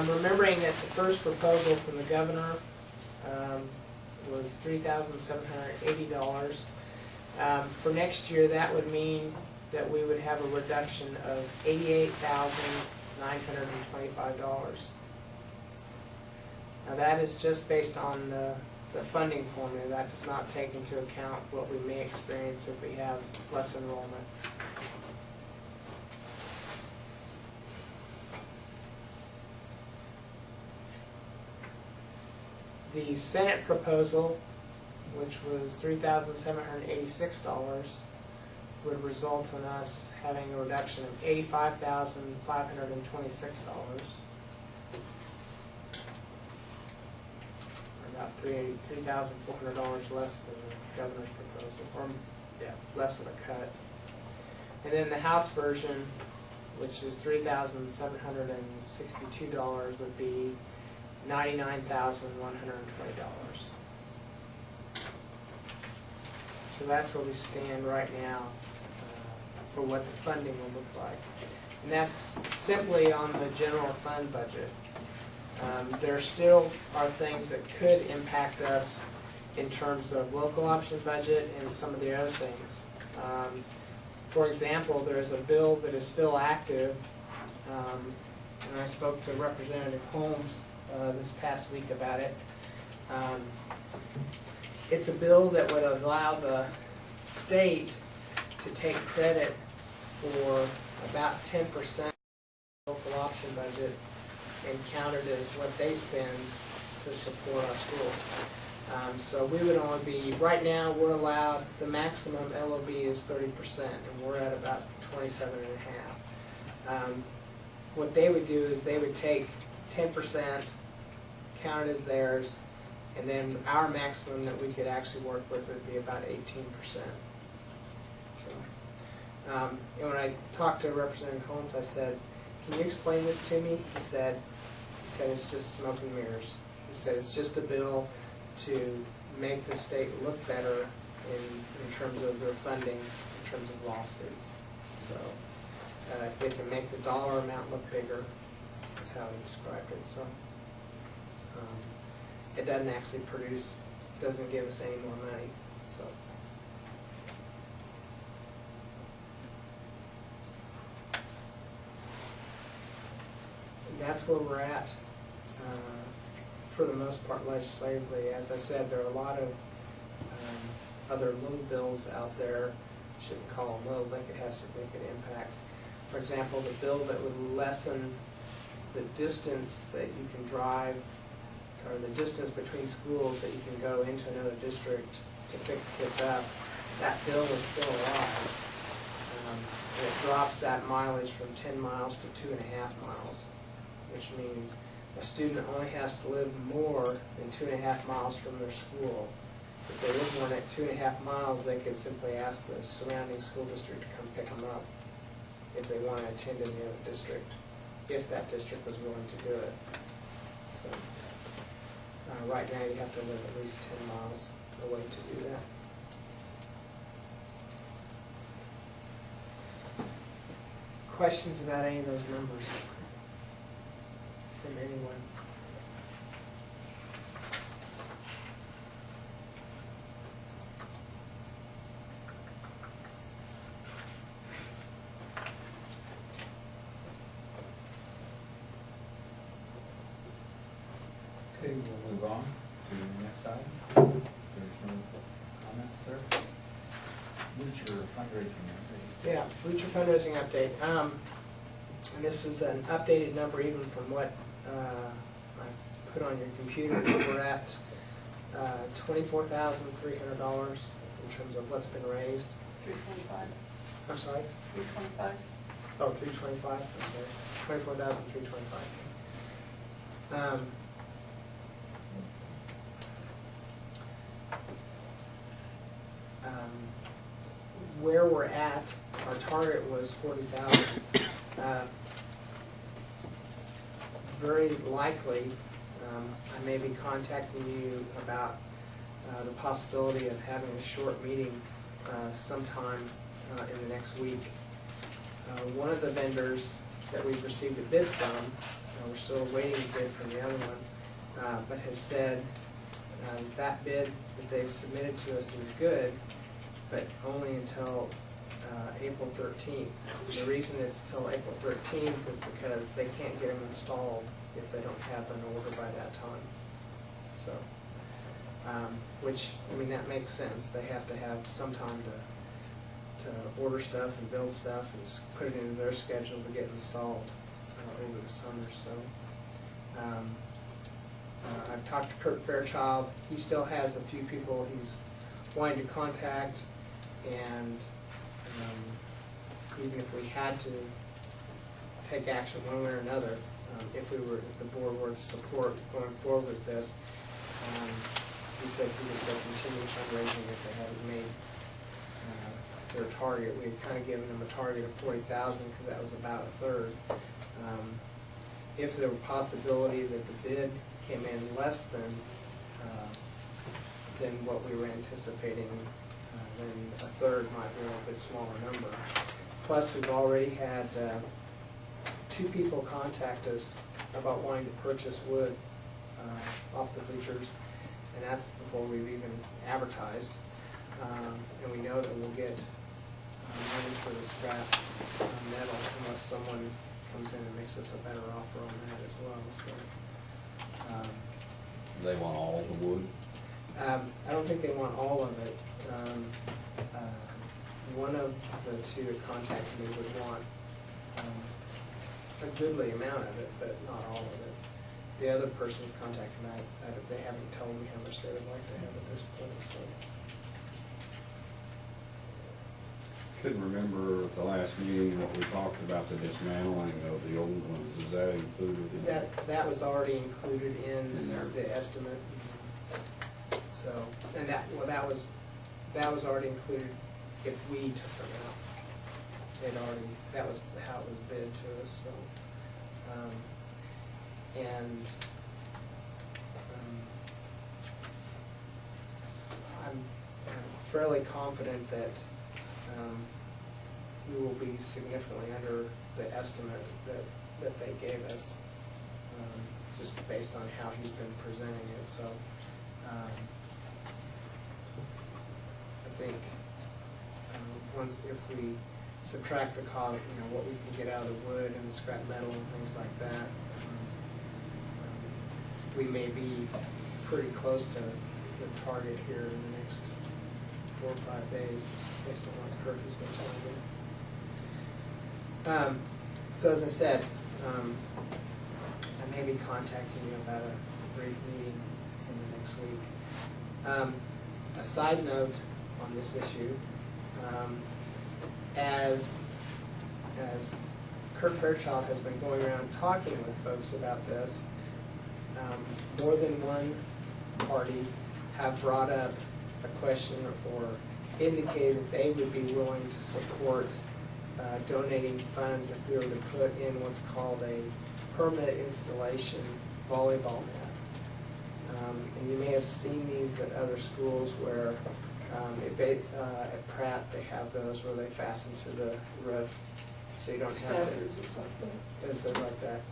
Remembering that the first proposal from the governor was $3,780. For next year, that would mean that we would have a reduction of $88,925. Now that is just based on the funding formula. That does not take into account what we may experience if we have less enrollment. The Senate proposal, which was $3,786, would result in us having a reduction of $85,526. About $3,400 less than the governor's proposal, or less of a cut. And then the House version, which is $3,762, would be $99,120. So that's where we stand right now for what the funding will look like. And that's simply on the general fund budget. There still are things that could impact us in terms of local option budget and some of the other things. For example, there's a bill that is still active, and I spoke to Representative Holmes this past week about it. It's a bill that would allow the state to take credit for about 10% of the local option budget and count it as what they spend to support our schools. So we would only be, right now we're allowed, the maximum LOB is 30%, and we're at about 27.5%. What they would do is they would take 10%, count it as theirs, and then our maximum that we could actually work with would be about 18%. So, when I talked to Representative Holmes, I said, "Can you explain this to me?" He said it's just smoke and mirrors. He said it's just a bill to make the state look better in terms of their funding, in terms of lawsuits. So if they can make the dollar amount look bigger, that's how he described it. So it doesn't actually produce, doesn't give us any more money. So. That's where we're at for the most part legislatively. As I said, there are a lot of other little bills out there. Shouldn't call them little, they could have significant impacts. For example, the bill that would lessen the distance that you can drive, or the distance between schools that you can go into another district to pick kids up, that bill is still alive. And it drops that mileage from 10 miles to 2.5 miles. Which means a student only has to live more than 2.5 miles from their school. If they live more than 2.5 miles, they could simply ask the surrounding school district to come pick them up if they want to attend in the other district, if that district was willing to do it. So right now you have to live at least 10 miles away to do that. Questions about any of those numbers from anyone? to the next item. There's no comments there. Bleacher fundraising update. Yeah, Bleacher fundraising update. And this is an updated number even from what I put on your computers. We're at $24,300 in terms of what's been raised. 325. I'm sorry? 325. Oh, 325, okay. 24,325. Where we're at, our target was 40,000. Very likely, I may be contacting you about the possibility of having a short meeting sometime in the next week. One of the vendors that we've received a bid from, we're still waiting a bid from the other one, but has said that bid that they've submitted to us is good, but only until April 13th. The reason it's till April 13th is because they can't get them installed if they don't have an order by that time. So, which, I mean, that makes sense. They have to have some time to order stuff and build stuff and put it into their schedule to get installed over the summer. So, I've talked to Kurt Fairchild. He still has a few people he's wanting to contact, and even if we had to take action one way or another, if the board were to support going forward with this, he said he would still continue fundraising if they haven't made their target. We had kind of given them a target of 40,000 because that was about a third. If there were possibility that the bid came in less than what we were anticipating, then a third might be a little bit smaller number. Plus, we've already had 2 people contact us about wanting to purchase wood off the bleachers, and that's before we've even advertised. And we know that we'll get money for the scrap metal unless someone comes in and makes us a better offer on that as well. So, They want all the wood? I don't think they want all of it. One of the 2 that contacted me would want a goodly amount of it, but not all of it. The other person's contacted me, they haven't told me how much they would like to have at this point. So. Couldn't remember at the last meeting what we talked about, the dismantling of the old ones. Is that included in That was already included in there? the estimate. So, and that was already included if we took them out. That was how it was bid to us. So, I'm fairly confident that we will be significantly under the estimate that they gave us, just based on how he's been presenting it. So, I think once if we subtract the cost, what we can get out of the wood and the scrap metal and things like that, we may be pretty close to the target here in the next 4 or 5 days, based on what Kirk has been telling me. So as I said, I may be contacting you about a brief meeting in the next week. A side note on this issue, as Kurt Fairchild has been going around talking with folks about this, more than one party have brought up a question or indicated that they would be willing to support donating funds if we were to put in what's called a permanent installation volleyball net. And you may have seen these at other schools where at Pratt they have those where they fasten to the roof, so you don't have Staffers and stuff like to, is it like that?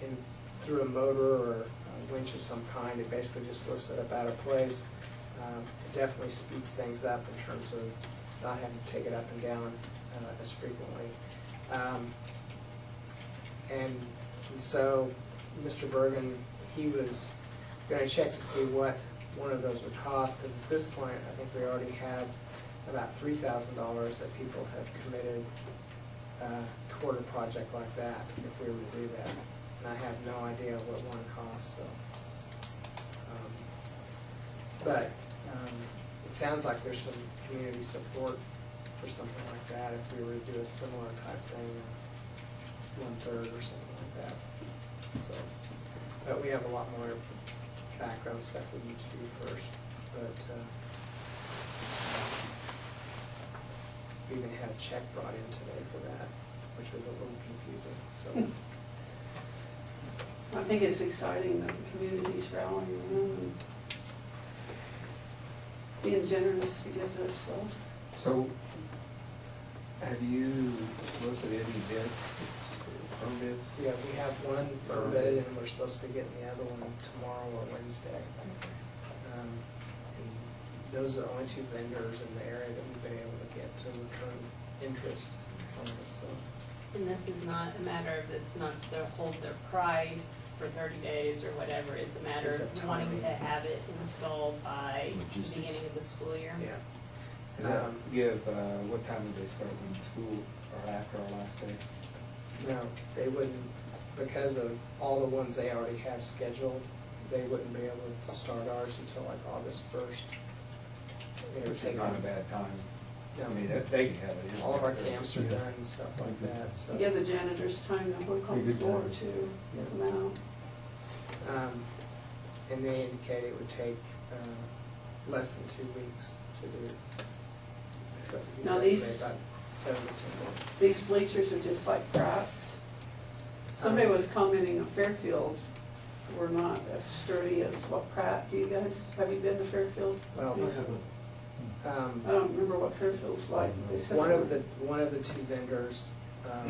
And through a motor or a winch of some kind, it basically just lifts it up out of place. It definitely speeds things up in terms of not having to take it up and down as frequently. And so Mr. Bergen, he was gonna check to see what one of those would cost, because at this point, I think we already have about $3,000 that people have committed toward a project like that, if we were to do that. And I have no idea what one costs, so. But it sounds like there's some community support for something like that, if we were to do a similar type thing, 1/3 or something like that. So, but we have a lot more background stuff we need to do first. But we even had a check brought in today for that, which was a little confusing. So I think it's exciting that the community's rallying around and being generous to give this, so. So, have you solicited any bids, firm bids? yeah, we have one firm bid, and we're supposed to be getting the other one tomorrow or Wednesday. And those are the only two vendors in the area that we've been able to get to return interest on it, so. And this is not a matter of, it's not to hold their price for 30 days or whatever, it's a matter It's a of wanting timing. to have it installed by the Logistics. beginning of the school year. Yeah. Does that give, what time do they start when school, or after our last day? No, they wouldn't, because of all the ones they already have scheduled, they wouldn't be able to start ours until like August 1st. It would Which is take not a bad time. No. I mean, they can have it. All of our camps are done and stuff like that, so. Give the janitors time to work on the floor too, get them out. And they indicate it would take less than 2 weeks to do. So he's Now estimated these- about 7 to 10 days. These bleachers are just like Pratt's. Somebody was commenting that Fairfields were not as sturdy as what Pratt, do you guys, have you been to Fairfield? Well, I don't remember what Fairfield's like. They said one they of were- the two vendors that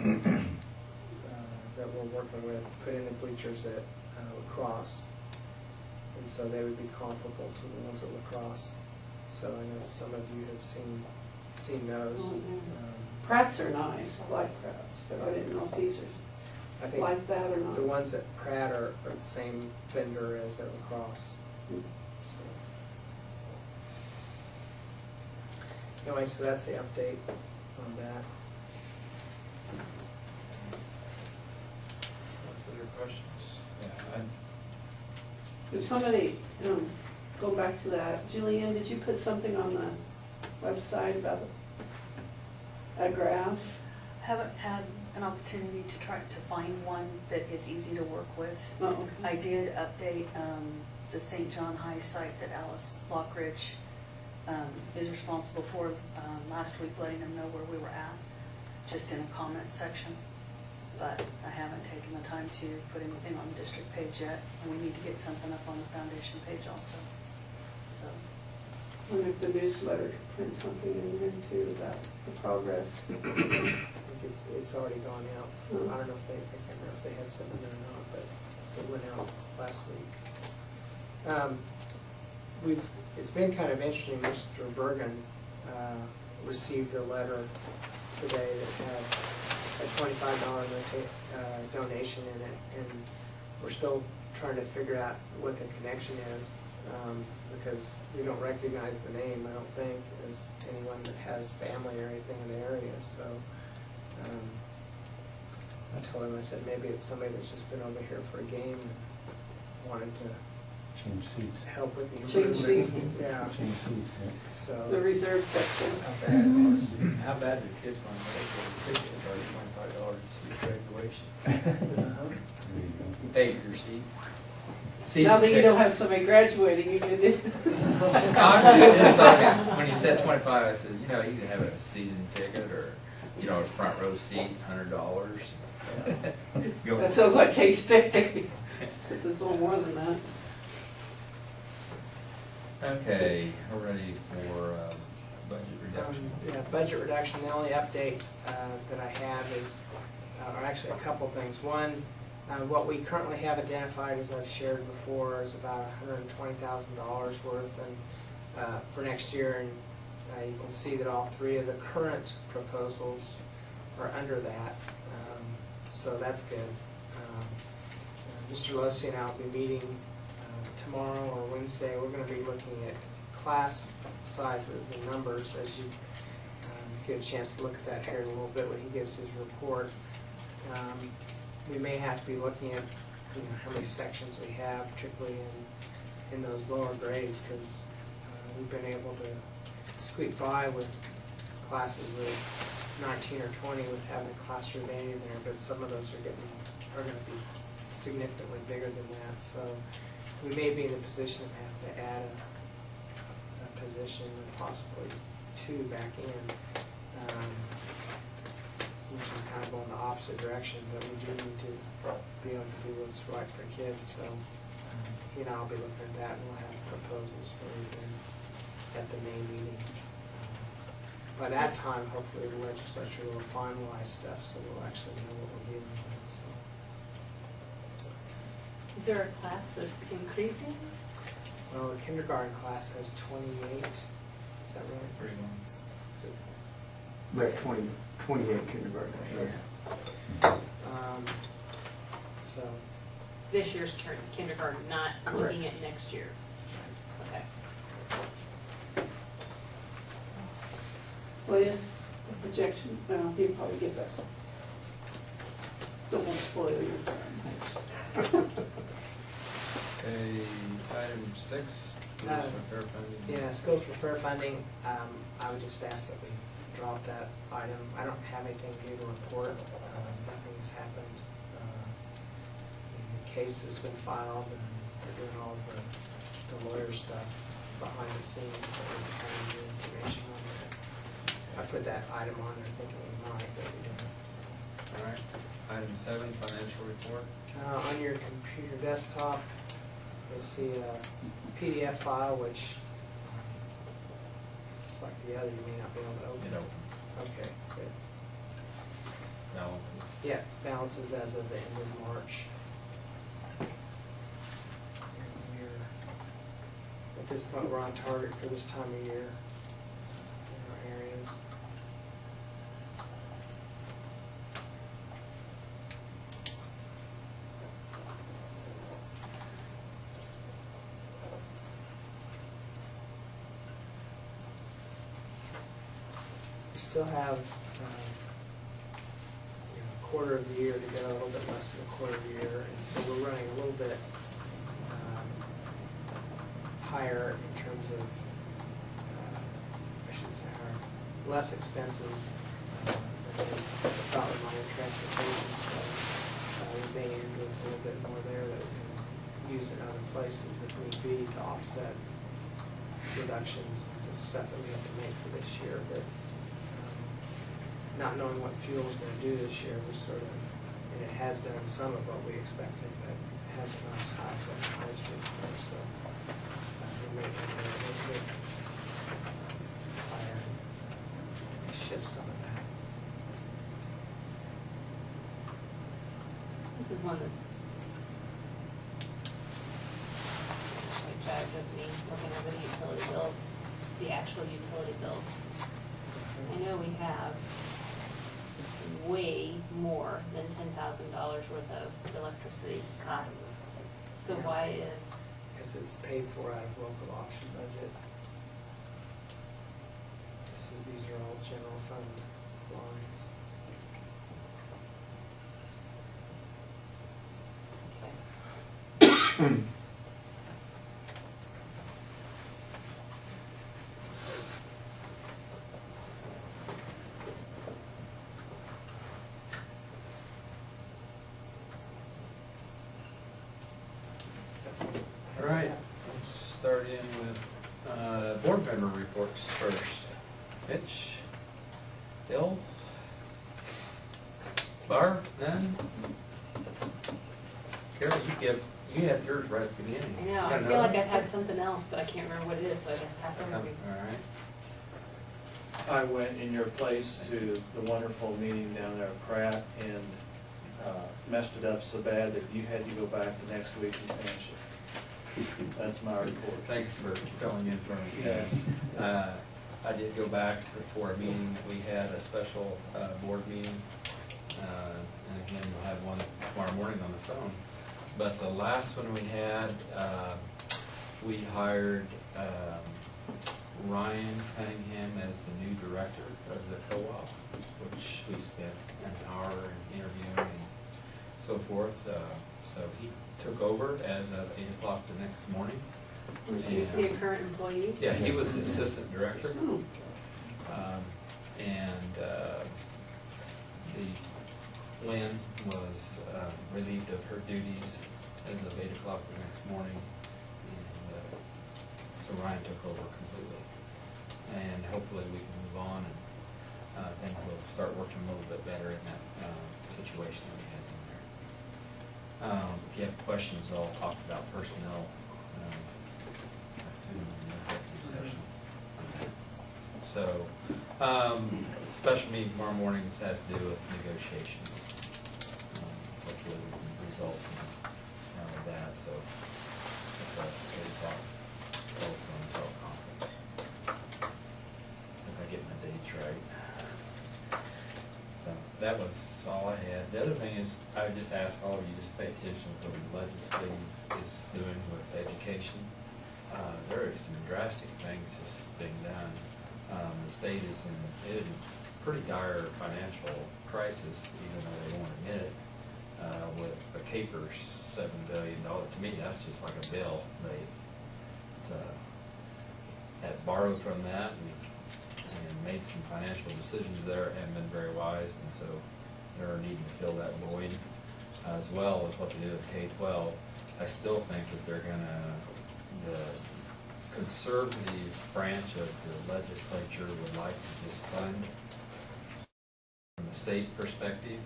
we're working with put in the bleachers at Lacrosse, and so they would be comparable to the ones at Lacrosse. So I know some of you have seen those. Oh, yeah. Pratt's are nice, I like Pratt's, but I didn't know if these I are think like that or not. the ones at Pratt are the same vendor as at Lacrosse. So. Anyway, so that's the update on that. Further questions? Yeah, Did somebody, go back to that, Julianne, did you put something on the website about a graph? Haven't had an opportunity to try to find one that is easy to work with. Oh, okay. I did update the St. John High site that Alice Lockridge is responsible for last week, letting them know where we were at, just in a comment section. But I haven't taken the time to put anything on the district page yet, and we need to get something up on the foundation page also. So, I wonder if the newsletter could print something in there too about the progress. I think it's already gone out. Hmm. I don't know if I can't remember if they had something or not, but it went out last week. It's been kind of interesting. Mr. Bergen received a letter today that had a $25 donation in it, and we're still trying to figure out what the connection is, because we don't recognize the name, I don't think, as anyone that has family or anything in the area. So I told him, I said, maybe it's somebody that's just been over here for a game and wanted to Change seats. help with the Change improvements. seats. Yeah. Change seats, yeah. So. The reserve section. How bad do kids want to make their picture charge $25 to graduation? There you go. Pay for your seat. Now that you don't have somebody graduating, you can do. When you said 25, I said, you know, you can have a season ticket or, you know, a front row seat, $100. That sounds like K-State. Except it's a little more than that. Okay, we're ready for budget reduction. Yeah, budget reduction, the only update that I have is, or actually a couple things. One, what we currently have identified, as I've shared before, is about $120,000 worth, and for next year, and you can see that all three of the current proposals are under that, so that's good. Mr. Losey and I will be meeting tomorrow or Wednesday, we're going to be looking at class sizes and numbers as you get a chance to look at that here in a little bit when he gives his report. We may have to be looking at how many sections we have, particularly in those lower grades, because we've been able to squeak by with classes of 19 or 20 with having a classroom aide in there, but some of those are going to be significantly bigger than that. So we may be in a position to have to add a position and possibly 2 back in, which is kind of going the opposite direction, but we do need to be able to do what's right for kids. So he and I'll be looking at that, and we'll have proposals for you then at the May meeting. By that time, hopefully the legislature will finalize stuff, so we'll actually know what we're dealing with. So. Is there a class that's increasing? Well, the kindergarten class has 28. Is that right? Pretty long. Is it- We have 28 kindergartners, Yeah. So, This year's turn, kindergarten, not looking at next year. Okay. Well, yes, the projection, he'll probably get that. Don't want to spoil your fun. Okay, item 6, Uh, fair funding. yeah, schools for fair funding, I would just ask that we drop that item. I don't have anything new to report. Nothing has happened. The case has been filed, and they're doing all the lawyer stuff behind the scenes, so we're trying to get information on that. I put that item on there thinking we might, but we didn't. So. All right, item 7, financial report. On your computer desktop, you'll see a PDF file, which it's like the other, you may not be able to open. It opens. Okay, good. Balances. Yeah, balances as of the end of March. And at this point, we're on target for this time of year in our areas. We still have a quarter of the year to go, a little bit less than a quarter of the year, and so we're running a little bit higher in terms of, I should say, higher, less expenses than we thought we might in transportation, so we may end with a little bit more there that we can use in other places if need be to offset reductions and the stuff that we have to make for this year. But not knowing what fuel is going to do this year was sort of, and it has done some of what we expected, but it hasn't gone as high as what we budgeted for, so we may have to a little bit higher and shift some of that. This is one that's quite jive with me, looking over the utility bills, the actual utility bills. I know we have way more than $10,000 worth of electricity costs. So Yeah. why is, Because it's paid for out of local option budget. These are all general fund lines. That's all. All right, let's start in with board member reports first. Mitch? Bill? Barb? None? Carol, you had yours right at the beginning. I know, You I got feel another like I've one? had something else, but I can't remember what it is, so I guess pass over to you. All right. I went in your place to the wonderful meeting down there at Pratt and messed it up so bad that you had to go back the next week and finish it. That's my report. Thanks for filling in for us. Yes. I did go back for a meeting. We had a special board meeting. And again, we'll have one tomorrow morning on the phone. But the last one we had, we hired Ryan Cunningham as the new director of the co-op, which we spent an hour interviewing and so forth. So he took over as of 8 o'clock the next morning. Was he a current employee? Yeah, he was the assistant director. Oh, Lynn was relieved of her duties as of 8 o'clock the next morning. And so Ryan took over completely. And hopefully we can move on and things will start working a little bit better in that situation that we had in there. If you have questions, I'll talk about personnel, I assume in the executive session. So, special meeting tomorrow morning has to do with negotiations. Hopefully we can resolve some of that, so it's a 8 o'clock telephone teleconference. If I get my dates right. So that was all I had. The other thing is, I would just ask all of you, just pay attention to what the legislature is doing with education. There are some drastic things just being done. The state is in a pretty dire financial crisis, even though they won't admit it, with the CAPER's $7 billion. To me, that's just like a bill. They had borrowed from that and made some financial decisions there and been very wise, and so they're needing to fill that void, as well as what they do with K-12. I still think that they're the conservative branch of the legislature would like to just fund, from the state perspective,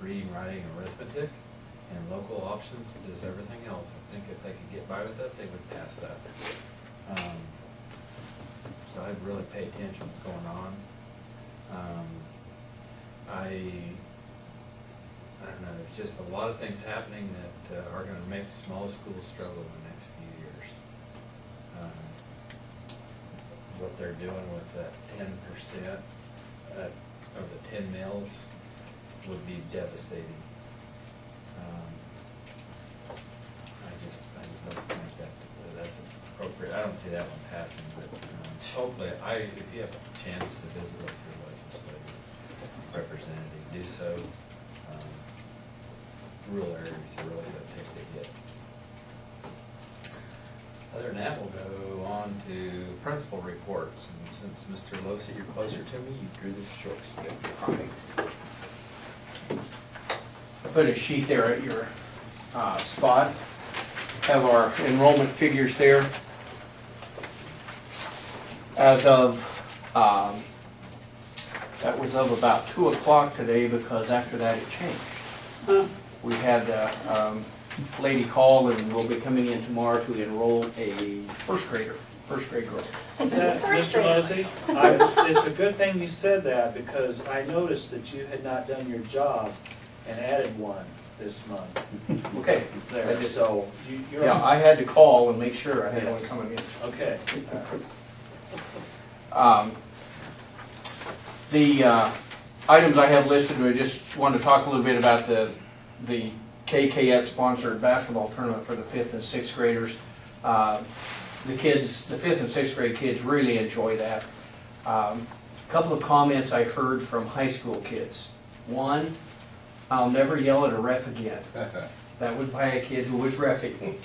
reading, writing, arithmetic, and local options is everything else. I think if they could get by with that, they would pass that. So I'd really pay attention to what's going on. I don't know, there's just a lot of things happening that are going to make small schools struggle in the next few years. What they're doing with that 10% of the 10 mills would be devastating. I just don't think that's appropriate. I don't see that one passing, but hopefully, if you have a chance to visit with your legislative representative, do so. Rural areas are really going to take the hit. Other than that, we'll go on to principal reports. And since Mr. Losi, you're closer to me, you drew the short stick. I put a sheet there at your spot. Have our enrollment figures there. As of, that was of about 2 o'clock today, because after that it changed. We had a lady call, and we'll be coming in tomorrow to enroll a first grade girl. Mr. Leslie, it's a good thing you said that, because I noticed that you had not done your job and added one this month. Okay. There, so you're. Yeah, I had to call and make sure I had one Yes. coming in. Okay. The items I have listed, I just wanted to talk a little bit about the KKF sponsored basketball tournament for the 5th and 6th graders. The 5th and 6th grade kids really enjoy that. A couple of comments I heard from high school kids. One, I'll never yell at a ref again. That was by a kid who was reffing.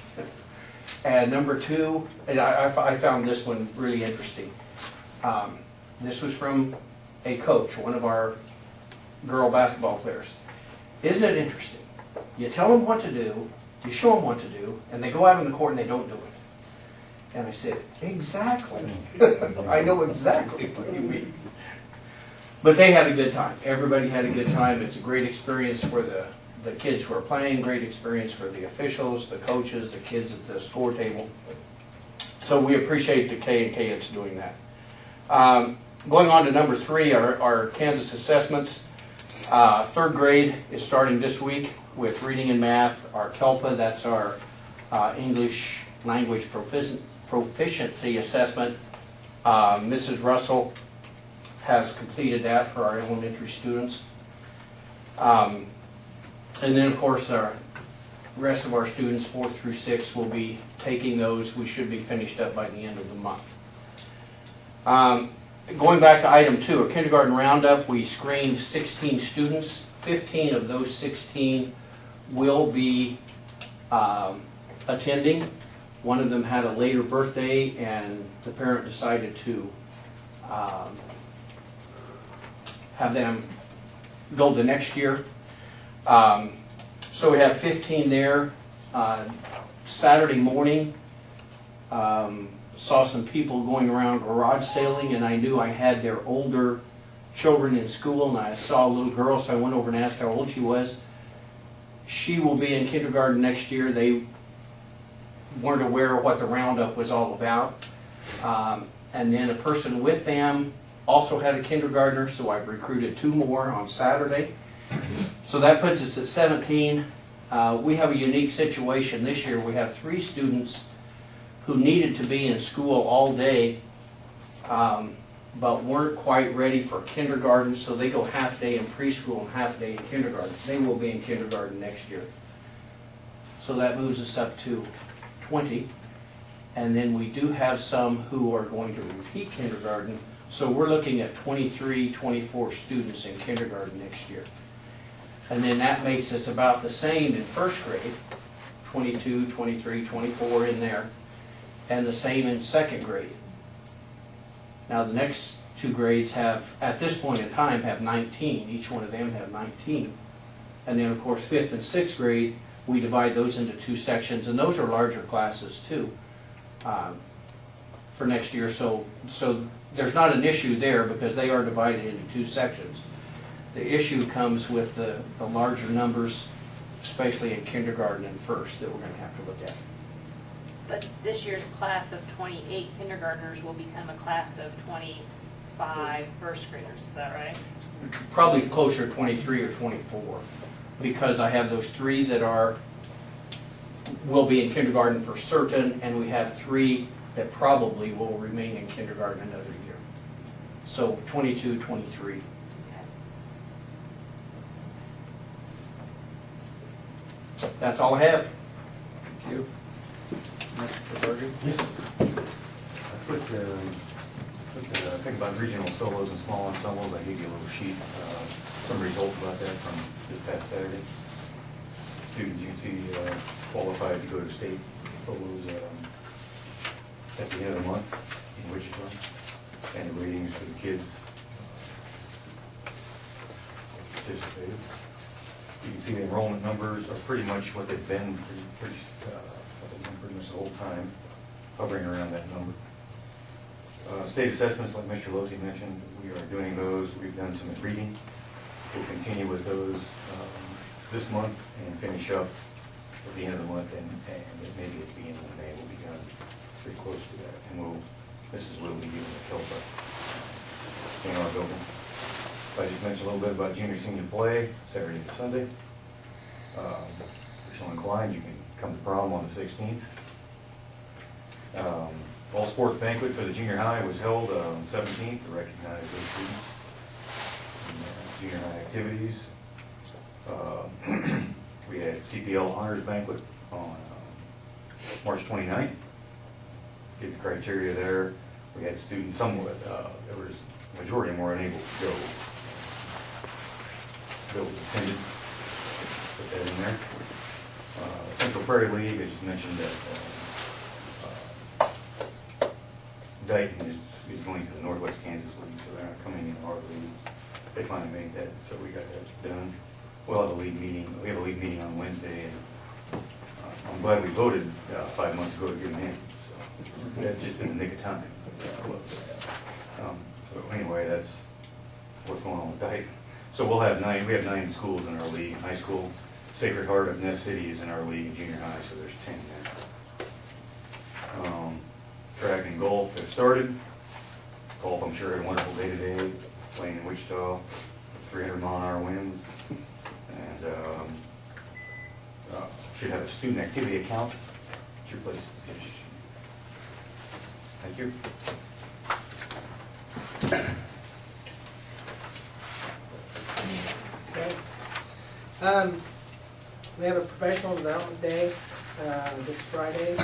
And number 2, and I found this one really interesting. This was from a coach, one of our girl basketball players. Isn't it interesting? You tell them what to do, you show them what to do, and they go out on the court and they don't do it. And I said, exactly. I know exactly what you mean. But they had a good time. Everybody had a good time. It's a great experience for the kids who are playing, great experience for the officials, the coaches, the kids at the score table. So we appreciate the K&K doing that. Going on to number 3, our Kansas assessments. 3rd grade is starting this week with reading and math. Our KELPA, that's our English language proficiency assessment. Mrs. Russell has completed that for our elementary students. And then, of course, rest of our students, 4th through 6th, will be taking those. We should be finished up by the end of the month. Going back to item 2, a kindergarten roundup, we screened 16 students. 15 of those 16 will be attending. One of them had a later birthday, and the parent decided to have them go the next year. So we have 15 there. Saturday morning, saw some people going around garage sailing, and I knew I had their older children in school, and I saw a little girl, so I went over and asked how old she was. She will be in kindergarten next year. They weren't aware of what the roundup was all about. And then a person with them also had a kindergartner, so I've recruited 2 more on Saturday. So that puts us at 17. We have a unique situation this year. We have 3 students who needed to be in school all day, but weren't quite ready for kindergarten, so they go half day in preschool and half day in kindergarten. They will be in kindergarten next year. So that moves us up to 20. And then we do have some who are going to repeat kindergarten, so we're looking at 23, 24 students in kindergarten next year. And then that makes us about the same in first grade, 22, 23, 24 in there, and the same in second grade. Now the next 2 grades have, at this point in time, have 19. Each one of them have 19. And then of course 5th and 6th grade, we divide those into 2 sections, and those are larger classes too for next year. So there's not an issue there because they are divided into 2 sections. The issue comes with the larger numbers, especially in kindergarten and first, that we're going to have to look at. But this year's class of 28 kindergartners will become a class of 25 first graders, is that right? Probably closer to 23 or 24, because I have those 3 that will be in kindergarten for certain, and we have 3 that probably will remain in kindergarten another year. So 22, 23. That's all I have. Thank you. Mr. Berger? Yes. I put think about regional solos and small ensembles. I gave you a little sheet, some results about that from this past Saturday. Students you see qualified to go to state solos at the end of the month in Wichita, and the ratings for the kids participated. You can see the enrollment numbers are pretty much what they've been pretty much the whole time, hovering around that number. State assessments, like Mr. Losey mentioned, we are doing those. We've done some reading. We'll continue with those this month and finish up at the end of the month, and maybe at the beginning of May we'll be done pretty close to that. And Mrs. Will be giving the help in our building. I just mentioned a little bit about junior senior play, Saturday to Sunday. If you're so inclined, you can come to prom on the 16th. All sports banquet for the junior high was held on the 17th to recognize those students in junior high activities. We had CPL honors banquet on March 29th. Get the criteria there. We had students somewhat, there was the majority of them were unable to go. Bill was attended, put that in there. Central Prairie League, I just mentioned that Dayton is going to the Northwest Kansas League, so they're not coming in our league. They finally made that, so we got that done. We'll have a league meeting. We have a league meeting on Wednesday, and I'm glad we voted 5 months ago to get them in. So that's just in the nick of time. So anyway, that's what's going on with Dayton. So we'll have 9. We have 9 schools in our league in high school. Sacred Heart of Ness City is in our league in junior high, so there's 10 there. Track and golf have started. Golf, I'm sure, had a wonderful day today, playing in Wichita, 300-mile-an-hour winds, and should have a student activity account. It's your place to fish. Thank you. Okay. We have a professional development day this Friday.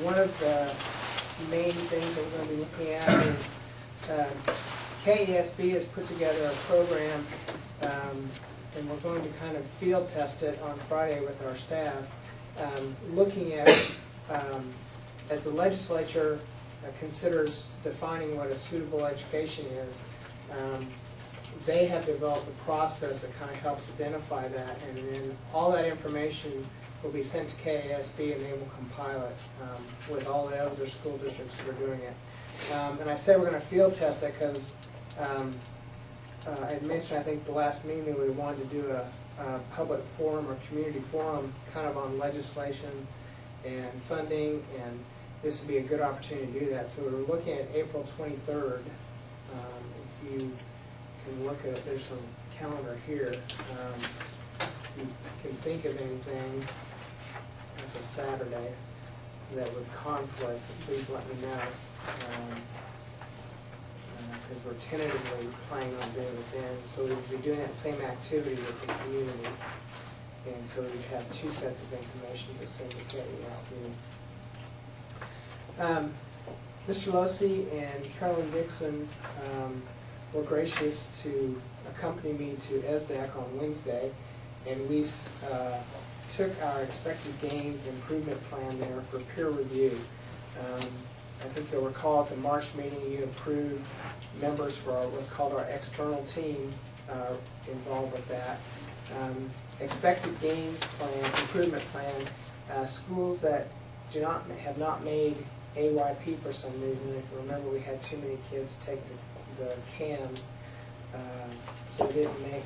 One of the main things that we're going to be looking at is KESB has put together a program, and we're going to kind of field test it on Friday with our staff, looking at, as the legislature considers defining what a suitable education is, they have developed a process that kind of helps identify that, and then all that information will be sent to KASB and they will compile it with all the other school districts that are doing it. And I say we're going to field test it because I had mentioned, I think, the last meeting that we wanted to do a public forum or community forum kind of on legislation and funding, and this would be a good opportunity to do that. So we're looking at April 23rd. If you can look at, there's some calendar here. If you can think of anything, that's a Saturday, that would conflict, please let me know. Because we're tentatively planning on doing it then. So we'd be doing that same activity with the community. And so we'd have two sets of information to send to KESB. Mr. Losey and Carolyn Dixon were gracious to accompany me to ESDAC on Wednesday, and we took our expected gains improvement plan there for peer review. I think you'll recall at the March meeting you approved members for what's called our external team involved with that. Expected gains plan, improvement plan, schools that have not made AYP for some reason. If you remember, we had too many kids take the CAM, so they didn't make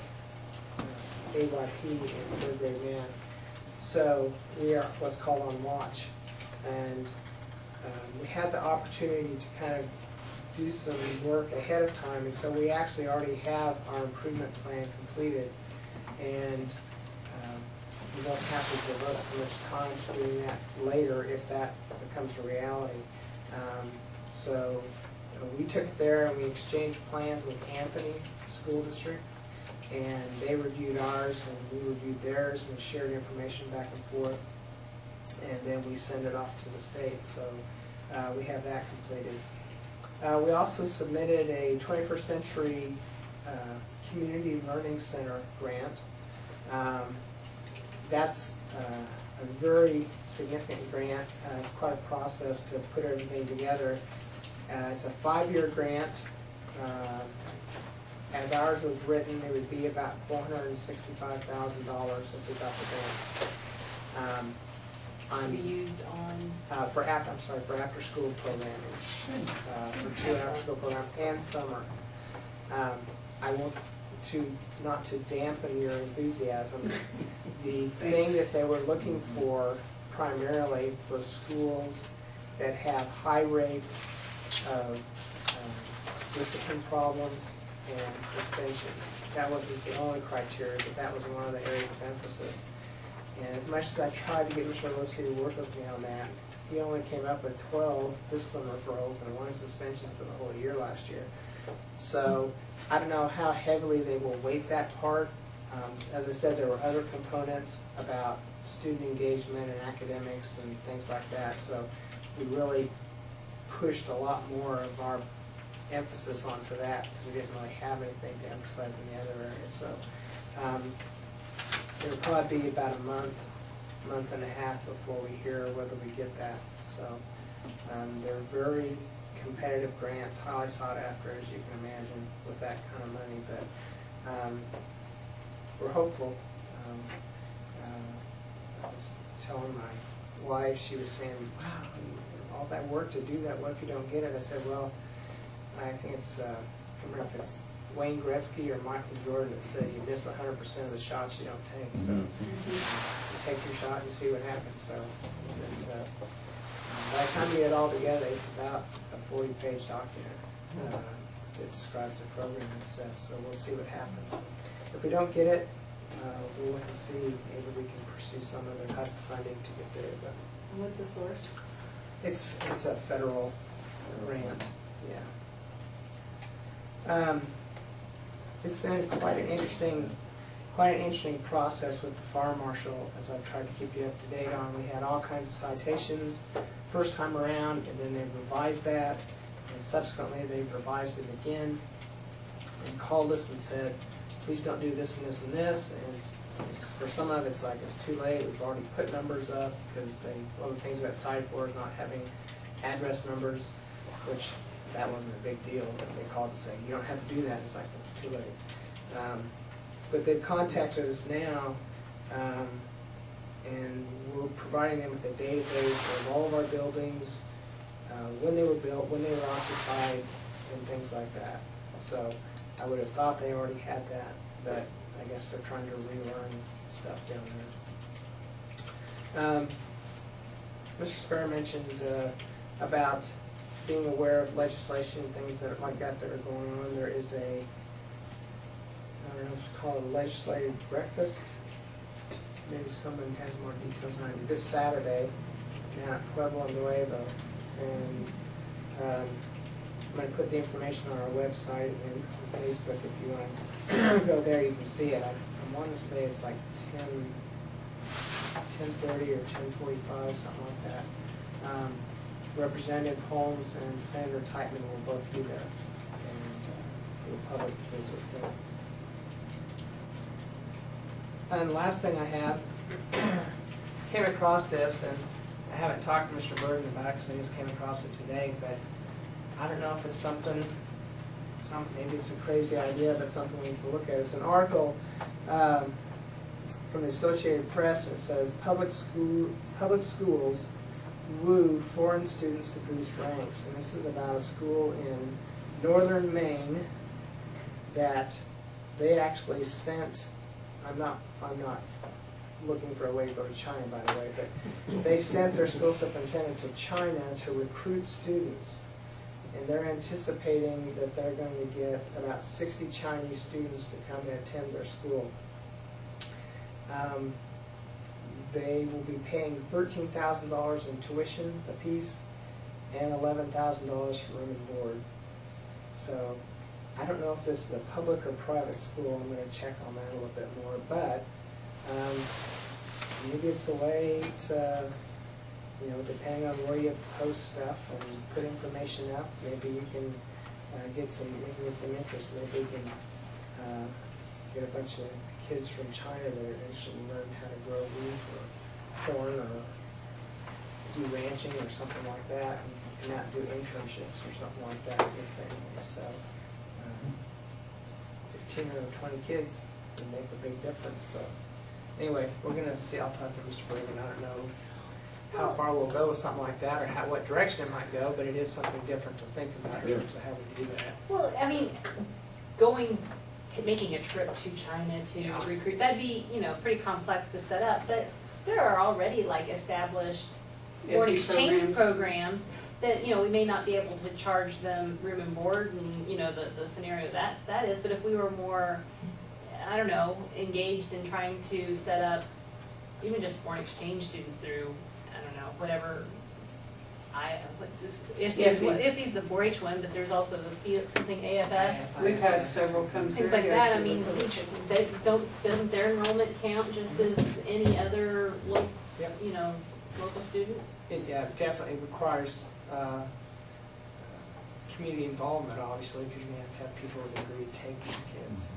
AYP in third grade math. So we are what's called on watch, and we had the opportunity to kind of do some work ahead of time, and so we actually already have our improvement plan completed, and we don't have to devote so much time to doing that later if that becomes a reality. So we took it there and we exchanged plans with Anthony School District, and they reviewed ours and we reviewed theirs and shared information back and forth, and then we send it off to the state. So we have that completed. We also submitted a 21st Century Community Learning Center grant. That's a very significant grant. It's quite a process to put everything together. It's a 5-year grant. As ours was written, it would be about $465,000 if we got the grant. To be used on? For after school programming, for 2 after school programs and summer. I want not to dampen your enthusiasm. The thing that they were looking for primarily was schools that have high rates of discipline problems and suspensions. That wasn't the only criteria, but that was one of the areas of emphasis. And as much as I tried to get Mr. Losey to work with me on that, he only came up with 12 discipline referrals and 1 suspension for the whole year last year. So I don't know how heavily they will weight that part. As I said, there were other components about student engagement and academics and things like that. So we really pushed a lot more of our emphasis onto that because we didn't really have anything to emphasize in the other areas. So it'll probably be about a month and a half before we hear whether we get that. So they're very competitive grants, highly sought after, as you can imagine, with that kind of money. But we're hopeful. I was telling my wife, she was saying, wow, all that work to do that, what if you don't get it? I said, well, I think it's, I don't remember if it's Wayne Gretzky or Michael Jordan that said you miss 100% of the shots you don't take. So you take your shot and you see what happens. So by the time you get it all together, it's about a 40-page document that describes the program and stuff. So we'll see what happens. If we don't get it, we'll look and see maybe we can pursue some other type of funding to get there. But What's the source? it's a federal grant, yeah. It's been quite an interesting quite an interesting process with the fire marshal, as I've tried to keep you up to date on. We had all kinds of citations first time around, and then they revised that, and subsequently they've revised it again, and called us and said, please don't do this and this and this, and for some of it's like it's too late, we've already put numbers up, because one of the things we got cited for is not having address numbers, which that wasn't a big deal, but they called to say, you don't have to do that, it's like, it's too late. But they've contacted us now, and we're providing them with a database of all of our buildings, when they were built, when they were occupied, and things like that. So I would have thought they already had that, but I guess they're trying to relearn stuff down there. Mr. Sparrow mentioned about being aware of legislation and things that like that are going on. There is a, I don't know if it's called a legislative breakfast. Maybe someone has more details on it. This Saturday down at Pueblo Nuevo. And I'm going to put the information on our website and on Facebook if you want to go there, you can see it. I want to say it's like 10:30 or 10:45, something like that. Representative Holmes and Senator Titeman will both be there, and for the public to visit with them. And the last thing I have, came across this, and I haven't talked to Mr. Burden about it because I just came across it today, but I don't know if it's something, maybe it's a crazy idea, but something we need to look at. It's an article from the Associated Press, and it says, public schools woo foreign students to boost ranks. And this is about a school in northern Maine that they actually sent, I'm not looking for a way to go to China, by the way, but they sent their school superintendent to China to recruit students. And they're anticipating that they're going to get about 60 Chinese students to come and attend their school. They will be paying $13,000 in tuition apiece and $11,000 for room and board. So I don't know if this is a public or private school. I'm going to check on that a little bit more. But maybe it's a way to, depending on where you post stuff and put information up, maybe you can get some interest. Maybe you can get a bunch of kids from China that are interested in learning how to grow wheat or corn or do ranching or something like that, and not do internships or something like that with families. So 15 or 20 kids would make a big difference. So anyway, we're going to see. I'll talk to Mr. Bergen. I don't know how far we'll go with something like that, or what direction it might go, but it is something different to think about in terms of how we do that. Well, I mean, making a trip to China to recruit, that'd be, pretty complex to set up, but there are already established foreign exchange programs that, we may not be able to charge them room and board and, the scenario that is, but if we were more, I don't know, engaged in trying to set up even just foreign exchange students through, I don't know, whatever, if he's the 4-H one, but there's also something AFS. We've had several come through. Things like that. I mean, doesn't their enrollment count just as any other local student? It definitely requires community involvement, obviously, because you have to have people with a degree to take these kids.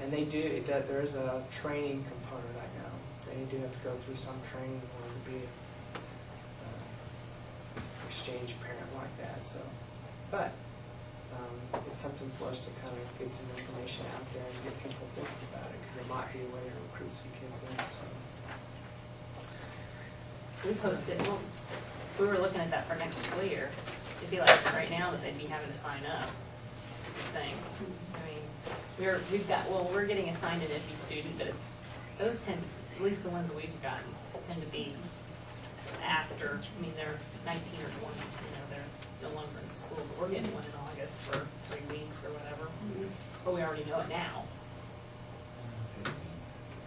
And they do. There's a training component. I know they do have to go through some training in order to be exchange parent like that. So, but it's something for us to kind of get some information out there and get people thinking about it, because there might be a way to recruit some kids in. So we posted. Well, we were looking at that for next school year. It'd be like right now that they'd be having to sign up. Thing. I mean, we're getting assigned an NP student, but those tend to, at least the ones that we've gotten, tend to be after. I mean, they're 19 or 20. They're no longer in school, but we're getting one in August for 3 weeks or whatever. But we already know it now.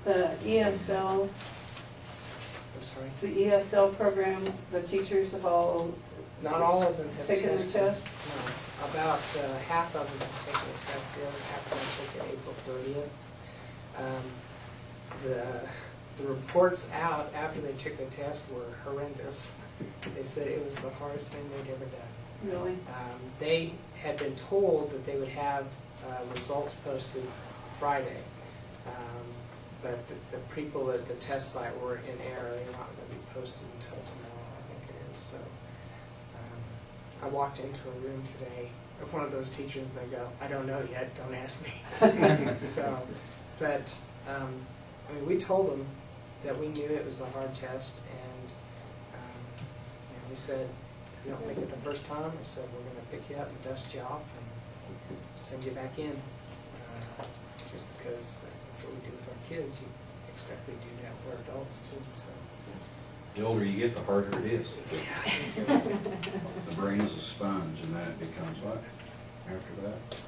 The ESL, I'm sorry. the ESL program, the teachers have all Not all of them have taken the tested. test. No, about half of them have taken the test. The other half of them took it April 30th. The reports out after they took the test were horrendous. They said it was the hardest thing they'd ever done. Really? They had been told that they would have results posted Friday, but the people at the test site were in error. They're not going to be posted until tomorrow, I think it is. So I walked into a room today of one of those teachers, and they go, "I don't know yet. Don't ask me." So, but I mean, we told them that we knew it was a hard test, and we said, if you don't make it the first time, we said we're going to pick you up and dust you off and send you back in, just because that's what we do with our kids. You expect we do that with our adults too. So The older you get, the harder it is. yeah. The brain is a sponge, and then it becomes what after that?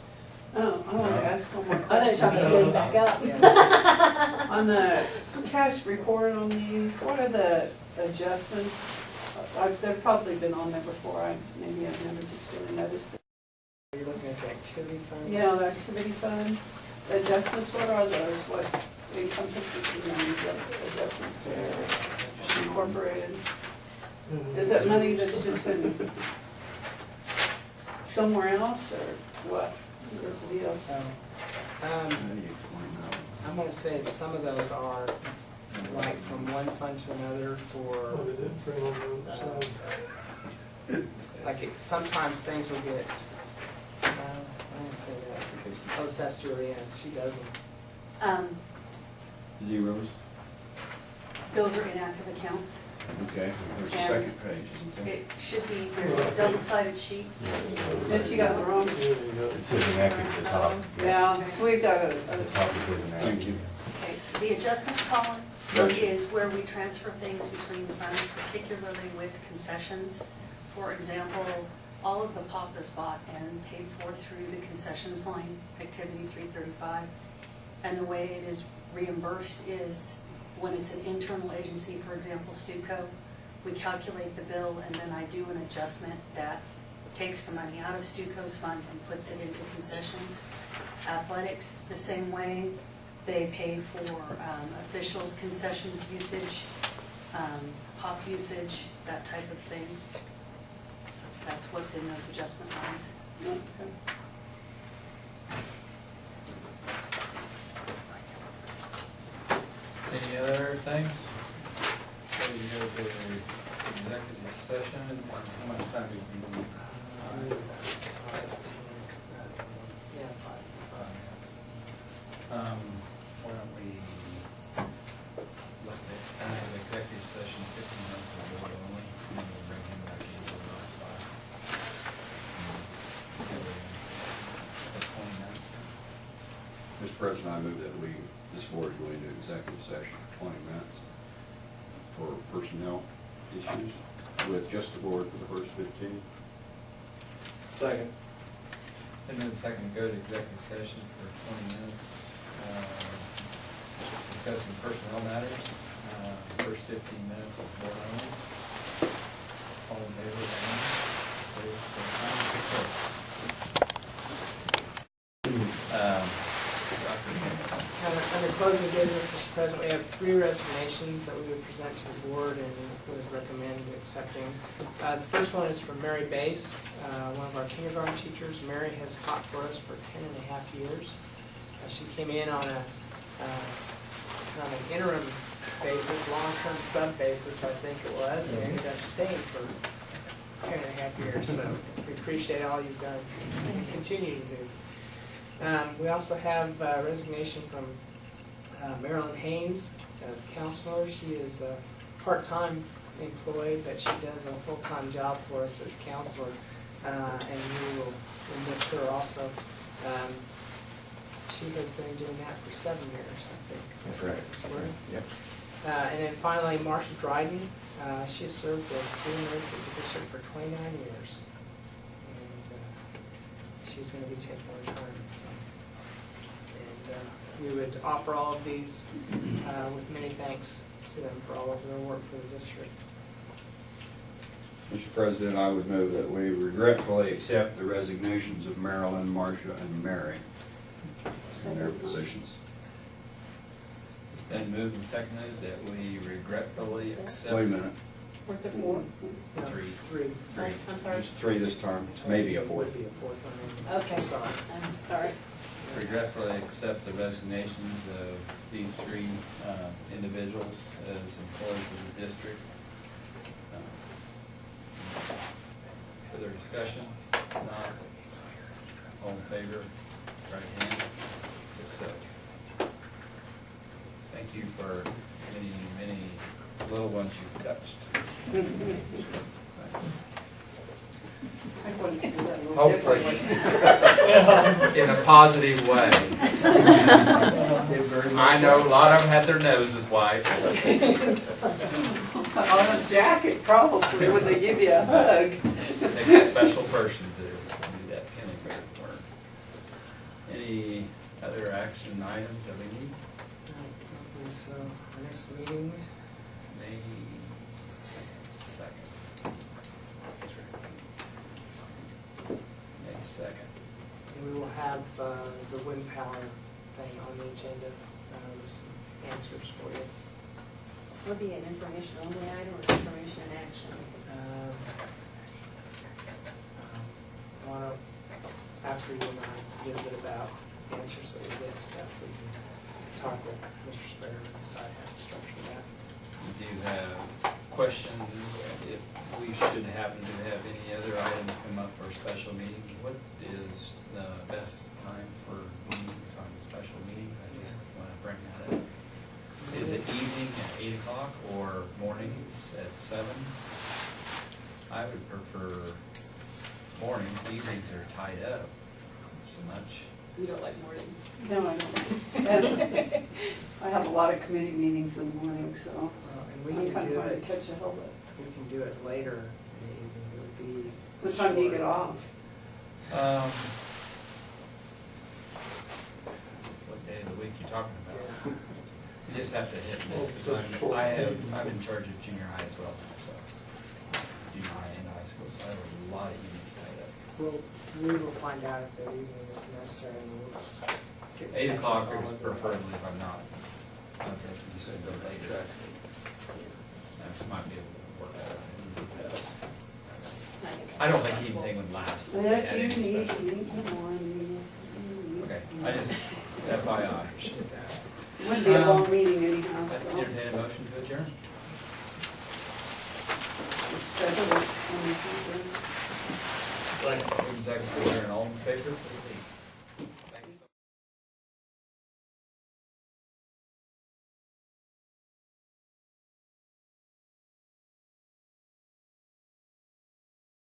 Oh, I want to ask one more I thought you were question. talking back up. Yes. On the cash report on these, what are the adjustments? They've probably been on there before. Maybe I've never just really noticed it. You're looking at the activity fund. Yeah, the activity fund, the adjustments, what are those? What encompasses the money, the adjustments there incorporated? Is that money that's just been somewhere else, or what? What's the deal? How do you explain that? I'm going to say that some of those are like from one fund to another for, Oh, they did bring on those, like sometimes things will get, I didn't say that. Oh, that's Julianne, she does them. Zeros? Those are inactive accounts. Okay, there's a And second page, isn't there? It should be, there's a double-sided sheet. That you got the wrong, yeah, you got It says inactive at the top. yeah, so we've got At the top it says inactive. Thank you. Okay, the adjustments column Gotcha. is where we transfer things between funds, particularly with concessions. For example, all of the pop is bought and paid for through the concessions line, activity 335. And the way it is reimbursed is when it's an internal agency, for example, Stuco, we calculate the bill and then I do an adjustment that takes the money out of Stuco's fund and puts it into concessions. Athletics, the same way. They pay for officials' concessions usage, pop usage, that type of thing. So that's what's in those adjustment lines. okay. Any other things? So you go to executive session, how much time do you need? Yeah, 5. 5 minutes. Why don't we look at, I have executive session 15 minutes of board only, and we'll bring him back in for the last 5. That's 20 minutes. Mr. President, I move that this board go into executive session for 20 minutes for personnel issues with just the board for the first 15. Second. And then second, go to executive session for 20 minutes, discussing personnel matters, first 15 minutes of board only. All in favor, aye. Opposed, same sign. Dr. Hill. Under closing business, Mr. President, we have 3 resignations that we would present to the board and would recommend accepting. The first one is from Mary Bass, one of our kindergarten teachers. Mary has taught for us for 10.5 years. She came in on a kind of an interim basis, long-term sub basis, I think it was, and ended up staying for 10.5 years. So we appreciate all you've done and continue to do. We also have resignation from Marilyn Haynes as counselor. She is a part-time employee, but she does a full-time job for us as counselor, and we will miss her also. She has been doing that for 7 years, I think. That's right. Yep. And then finally, Marcia Dryden. She has served as school nurse with the district for 29 years. She's going to be taking retirement soon. And we would offer all of these with many thanks to them for all of their work for the district. Mr. President, I would move that we regretfully accept the resignations of Marilyn, Marcia, and Mary in their positions. Then moved and seconded that we regretfully accept. Wait a minute. Weren't there four? No, Three. Three. Three. I'm sorry. There's 3 this term, maybe a 4th. Would be a fourth one. Okay. Sorry. I'm sorry. Regretfully accept the resignations of these three individuals as employees of the district. Further discussion? Not. All in favor? Right hand. 6-0. Thank you for many, many little ones you've touched. I want to see that a little Hopefully. differently. In a positive way. I know a lot of them had their noses wiped. On a jacket, probably, when they give you a hug. Takes a special person to do that kind of work. Any other action items that we need? I don't believe so. Our next meeting, May 2nd. May 2nd. and we will have the wind power thing on the agenda, with some answers for you. Will be an information only item or information and action? Want to, after you and I visit about answers that we get and stuff, we can talk with Mr. Sparrow and decide how to structure that. Do you have questions if we should happen to have any other items come up for a special meeting? What is the best time for meetings on a special meeting? I just want to bring that up. Is it evening at 8 o'clock or mornings at 7? I would prefer mornings. Evenings are tied up so much. You don't like mornings? No, I don't. I have a lot of committee meetings in the morning, so And we I'm can kind of do trying to it, catch a hold of it. we can do it later in the evening. It would be. What time do you get short. off? What day of the week you talking about? Yeah. You just have to hit Well, this, it's a because short I'm in charge of junior high as well, so. Junior high and high school, so I have a lot of evenings tied up. We will find out if the evening is necessary, and we'll just. get 8 o'clock all is of it. preferably if I'm not. Okay, you said go later. I might be able to work out. I don't think anything would last. If at you any need, special- you come on. Okay, I just, FYI. It wouldn't be a long meeting anyhow, I'd so. entertain a motion to adjourn. Especially when you- Second, second, and all in favor, please.